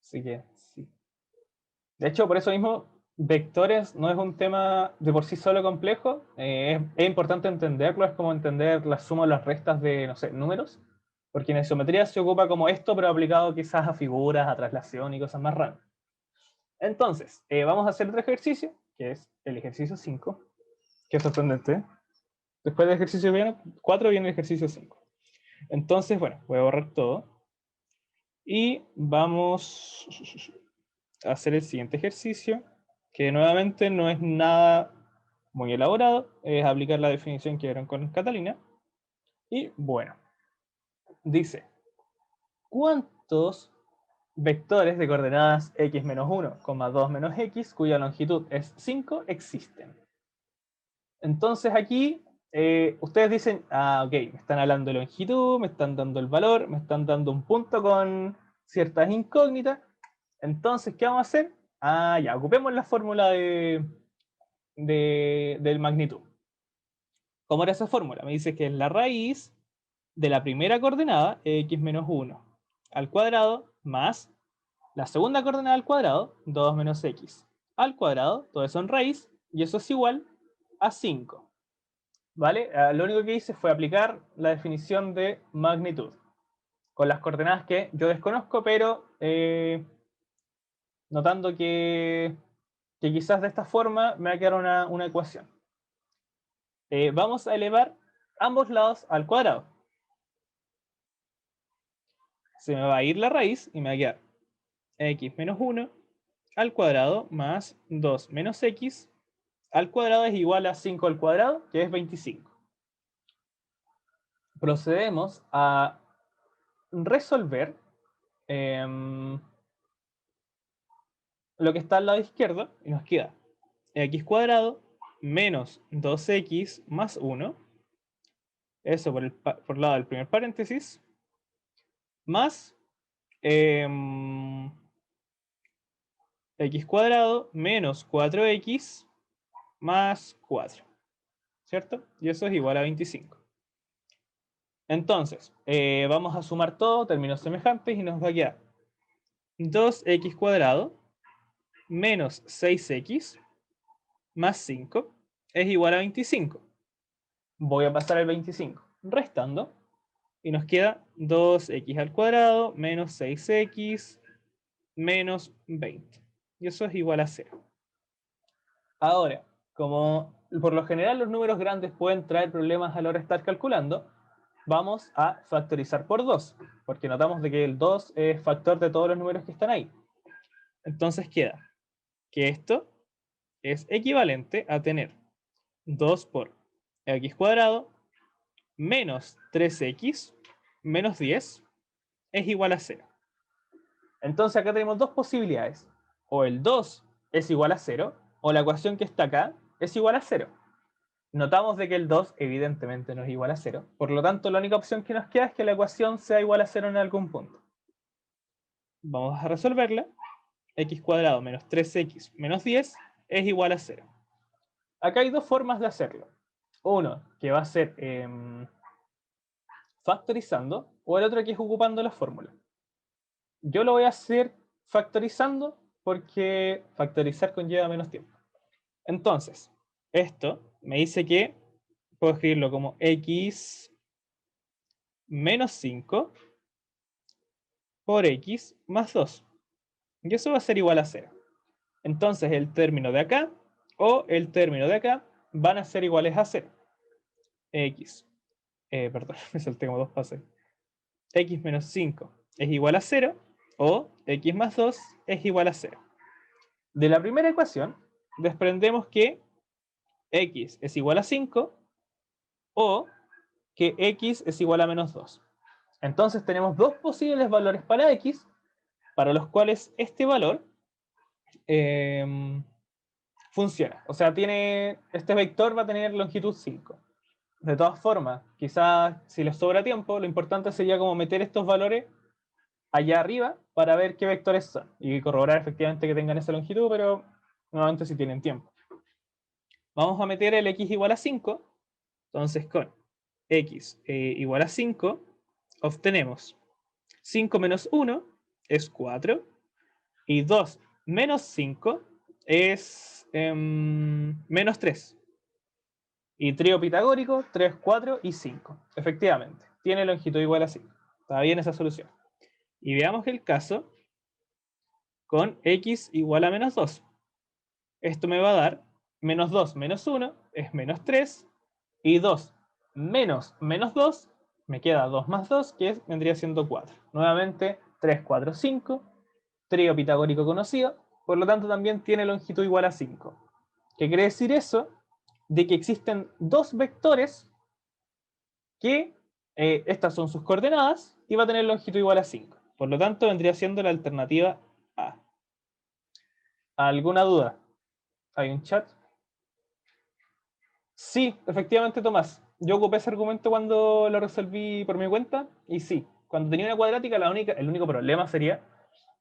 Así que, sí. De hecho, por eso mismo, vectores no es un tema de por sí solo complejo. Es importante entenderlo, es como entender la suma o las restas de, no sé, números. Porque en isometría se ocupa como esto, pero aplicado quizás a figuras, a traslación y cosas más raras. Entonces, vamos a hacer otro ejercicio, que es el ejercicio 5. Qué sorprendente, ¿eh? Después del ejercicio 4 viene el ejercicio 5. Entonces, bueno, voy a borrar todo. Y vamos a hacer el siguiente ejercicio, que nuevamente no es nada muy elaborado, es aplicar la definición que dieron con Catalina. Y bueno, dice, ¿cuántos vectores de coordenadas x menos 1, 2 menos x, cuya longitud es 5, existen? Entonces aquí ustedes dicen, ah, ok, me están hablando de longitud, me están dando el valor, me están dando un punto con ciertas incógnitas. Entonces, ¿qué vamos a hacer? Ah, ya, ocupemos la fórmula del magnitud. ¿Cómo era esa fórmula? Me dice que es la raíz de la primera coordenada, x menos 1, al cuadrado, más la segunda coordenada al cuadrado, 2 menos x, al cuadrado, todo eso en raíz, y eso es igual a 5. ¿Vale? Lo único que hice fue aplicar la definición de magnitud, con las coordenadas que yo desconozco, pero notando que quizás de esta forma me va a quedar una ecuación. Vamos a elevar ambos lados al cuadrado. Se me va a ir la raíz y me va a quedar x menos 1 al cuadrado más 2 menos x al cuadrado es igual a 5 al cuadrado, que es 25. Procedemos a resolver lo que está al lado izquierdo y nos queda x cuadrado menos 2x más 1, eso por el lado del primer paréntesis, más x cuadrado menos 4x más 4, ¿cierto? Y eso es igual a 25. Entonces, vamos a sumar todo, términos semejantes, y nos va a quedar 2x cuadrado menos 6x más 5 es igual a 25. Voy a pasar el 25 restando y nos queda 2x al cuadrado menos 6x menos 20. Y eso es igual a 0. Ahora, como por lo general los números grandes pueden traer problemas a la hora de estar calculando, vamos a factorizar por 2, porque notamos de que el 2 es factor de todos los números que están ahí. Entonces queda que esto es equivalente a tener 2 por x cuadrado menos 3x menos 10 es igual a 0. Entonces acá tenemos dos posibilidades. O el 2 es igual a 0, o la ecuación que está acá es igual a 0. Notamos de que el 2 evidentemente no es igual a 0. Por lo tanto, la única opción que nos queda es que la ecuación sea igual a 0 en algún punto. Vamos a resolverla. X cuadrado menos 3x menos 10 es igual a 0. Acá hay dos formas de hacerlo. Uno, que va a ser factorizando, o el otro que es ocupando la fórmula. Yo lo voy a hacer factorizando porque factorizar conlleva menos tiempo. Entonces, esto me dice que puedo escribirlo como x menos 5 por x más 2. Y eso va a ser igual a 0. Entonces el término de acá o el término de acá van a ser iguales a 0. X, perdón, me salté como dos pasos. X menos 5 es igual a 0 o x más 2 es igual a 0. De la primera ecuación desprendemos que x es igual a 5 o que x es igual a menos 2. Entonces tenemos dos posibles valores para x, para los cuales este valor funciona. O sea, este vector va a tener longitud 5. De todas formas, quizás si les sobra tiempo, lo importante sería como meter estos valores allá arriba para ver qué vectores son y corroborar efectivamente que tengan esa longitud, pero nuevamente si tienen tiempo. Vamos a meter el x igual a 5. Entonces con x igual a 5 obtenemos 5 menos 1 es 4 y 2 menos 5 es menos 3. Y trío pitagórico, 3, 4 y 5. Efectivamente, tiene longitud igual a 5. Está bien esa solución. Y veamos el caso con x igual a menos 2. Esto me va a dar menos 2 menos 1 es menos 3. Y 2 menos menos 2 me queda 2 más 2, que vendría siendo 4. Nuevamente, 3, 4, 5. Trío pitagórico conocido. Por lo tanto, también tiene longitud igual a 5. ¿Qué quiere decir eso? De que existen dos vectores que estas son sus coordenadas y va a tener longitud igual a 5. Por lo tanto, vendría siendo la alternativa A. ¿Alguna duda? ¿Hay un chat? Sí, efectivamente, Tomás. Yo ocupé ese argumento cuando lo resolví por mi cuenta y sí, cuando tenía una cuadrática, el único problema sería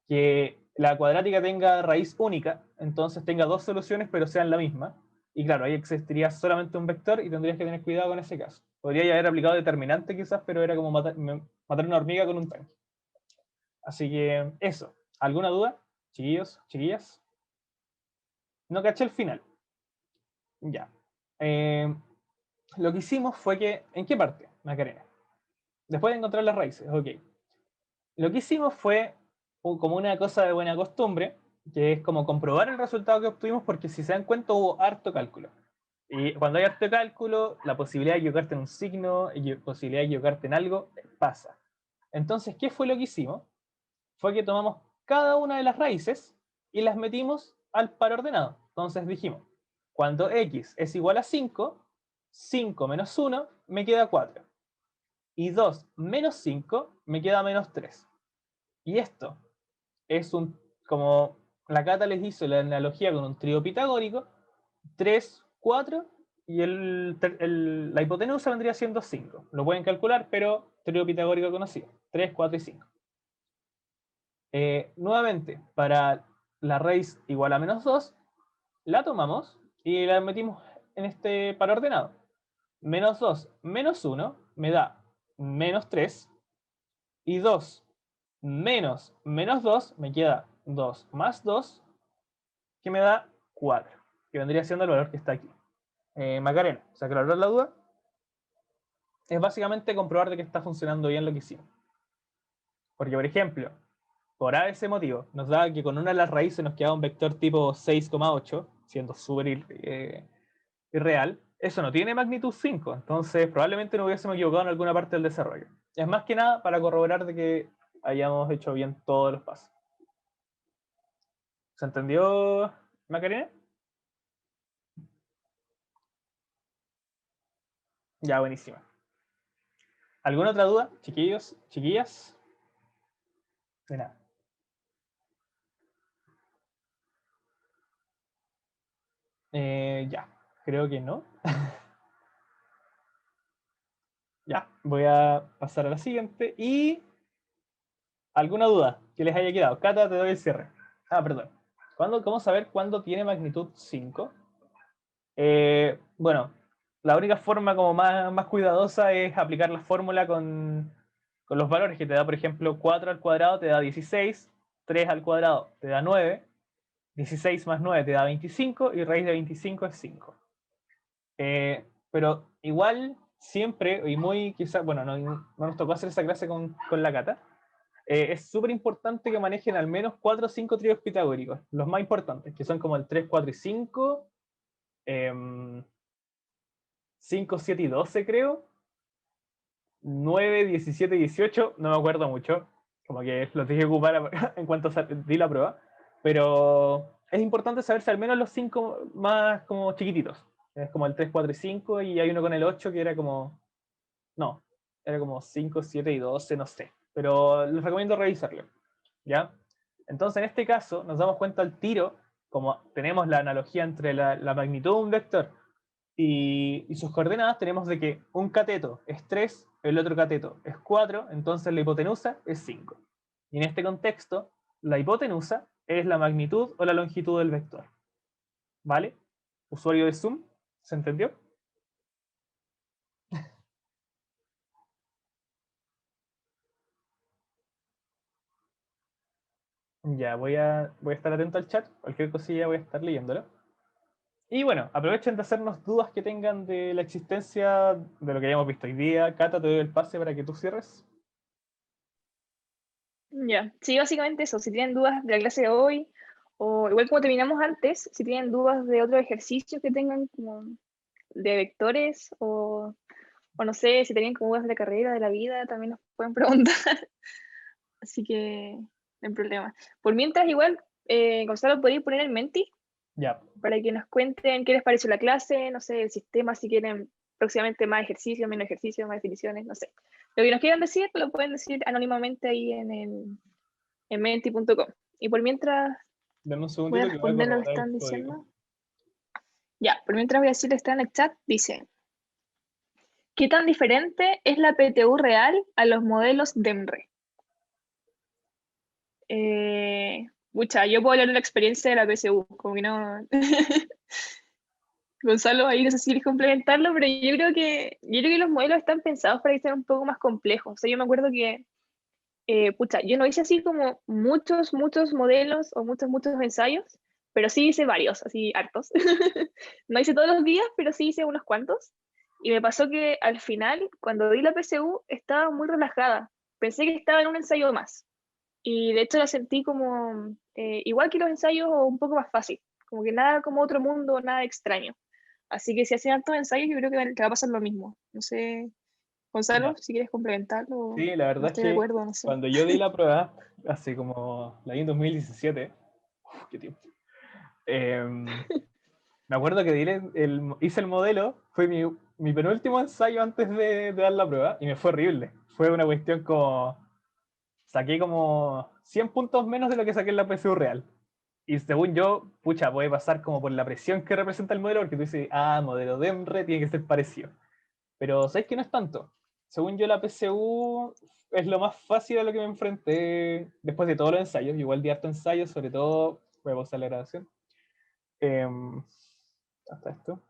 que la cuadrática tenga raíz única, entonces tenga dos soluciones pero sean la misma. Y claro, ahí existiría solamente un vector y tendrías que tener cuidado con ese caso. Podría haber aplicado determinante quizás, pero era como matar una hormiga con un tanque. Así que eso. ¿Alguna duda? Chiquillos, chiquillas. No caché el final. Ya. Lo que hicimos fue que... ¿En qué parte, Macarena? Después de encontrar las raíces, ok. Lo que hicimos fue como una cosa de buena costumbre, que es como comprobar el resultado que obtuvimos, porque si se dan cuenta hubo harto cálculo. Y cuando hay harto cálculo, la posibilidad de equivocarte en un signo y la posibilidad de equivocarte en algo pasa. Entonces, ¿qué fue lo que hicimos? Fue que tomamos cada una de las raíces y las metimos al par ordenado. Entonces dijimos, cuando x es igual a 5, 5 menos 1 me queda 4. Y 2 menos 5 me queda menos 3. Y esto es como la Cata les hizo la analogía con un trío pitagórico, 3, 4 y la hipotenusa vendría siendo 5. Lo pueden calcular, pero trío pitagórico conocido, 3, 4 y 5. Nuevamente, para la raíz igual a menos 2, la tomamos y la metimos en este par ordenado. Menos 2 menos 1 me da menos 3 y 2 menos menos 2 me queda 2 más 2, que me da 4, que vendría siendo el valor que está aquí. Macarena, ¿se aclaró la duda? Es básicamente comprobar de que está funcionando bien lo que hicimos. Porque, por ejemplo, por ese motivo, nos da que con una de las raíces nos queda un vector tipo 6,8, siendo súper irreal. Eso no tiene magnitud 5, entonces probablemente nos hubiésemos equivocado en alguna parte del desarrollo. Es más que nada para corroborar de que hayamos hecho bien todos los pasos. ¿Se entendió, Macarena? Ya, buenísima. ¿Alguna otra duda, chiquillos, chiquillas? De nada. Ya, creo que no. Ya, voy a pasar a la siguiente. ¿Y alguna duda que les haya quedado? Cata, te doy el cierre. Ah, perdón. ¿Cómo saber cuándo tiene magnitud 5? Bueno, la única forma como más cuidadosa es aplicar la fórmula con los valores que te da, por ejemplo, 4 al cuadrado te da 16, 3 al cuadrado te da 9, 16 más 9 te da 25 y raíz de 25 es 5. Pero igual siempre, y muy quizás, bueno, no nos tocó hacer esa clase con la Cata, es súper importante que manejen al menos 4 o 5 tríos pitagóricos, los más importantes, que son como el 3, 4 y 5, 5, 7 y 12 creo, 9, 17 y 18, no me acuerdo mucho, como que los dejé ocupar en cuanto di la prueba, pero es importante saberse al menos los 5 más como chiquititos. Es como el 3, 4 y 5, y hay uno con el 8 que era como... No, era como 5, 7 y 12, no sé. Pero les recomiendo revisarlo. ¿Ya? Entonces, en este caso, nos damos cuenta al tiro, como tenemos la analogía entre la magnitud de un vector y sus coordenadas, tenemos de que un cateto es 3, el otro cateto es 4, entonces la hipotenusa es 5. Y en este contexto, la hipotenusa es la magnitud o la longitud del vector. ¿Vale? Usuario de Zoom, ¿se entendió? Ya, voy a estar atento al chat. Cualquier cosilla voy a estar leyéndolo. Y bueno, aprovechen de hacernos dudas que tengan de la existencia de lo que hayamos visto hoy día. Cata, te doy el pase para que tú cierres. Ya, sí, básicamente eso. Si tienen dudas de la clase de hoy, o igual como terminamos antes, si tienen dudas de otros ejercicios que tengan como de vectores, o no sé, si tenían como dudas de la carrera, de la vida, también nos pueden preguntar. Así que no hay problema. Por mientras, igual, Gonzalo, podéis poner el Menti Ya, para que nos cuenten qué les pareció la clase, no sé, el sistema, si quieren próximamente más ejercicios, menos ejercicios, más definiciones, no sé. Lo que nos quieran decir, lo pueden decir anónimamente ahí en menti.com. Y por mientras dame un voy a segundito que voy a responder lo que corroborar el están código. diciendo. Ya, por mientras voy a decir, está en el chat, dice, ¿qué tan diferente es la PTU real a los modelos DEMRE? Pucha, yo puedo hablar de la experiencia de la PSU, como que no... Gonzalo, ahí no sé si quieres complementarlo, pero yo creo que los modelos están pensados para que sean un poco más complejos. O sea, yo me acuerdo que, pucha, yo no hice así como muchos modelos o muchos ensayos, pero sí hice varios, así hartos. No hice todos los días, pero sí hice unos cuantos. Y me pasó que al final, cuando di la PSU, estaba muy relajada. Pensé que estaba en un ensayo más. Y de hecho la sentí como igual que los ensayos o un poco más fácil. Como que nada como otro mundo, nada extraño. Así que si hacen hartos ensayos, yo creo que te va a pasar lo mismo. No sé, Gonzalo, Ya. si quieres complementarlo, Sí, la no verdad es estoy de que acuerdo, no sé. cuando yo di la prueba, así como la di en 2017, qué tiempo. Me acuerdo que hice el modelo, fue mi penúltimo ensayo antes de dar la prueba y me fue horrible. Fue una cuestión como, saqué como 100 puntos menos de lo que saqué en la PSU real. Y según yo, pucha, puede pasar como por la presión que representa el modelo, porque tú dices, modelo de EMRE tiene que ser parecido. Pero ¿sabes que no es tanto? Según yo, la PSU es lo más fácil a lo que me enfrenté después de todos los ensayos. Igual di harto ensayos, sobre todo, voy a pausar la grabación. Hasta esto.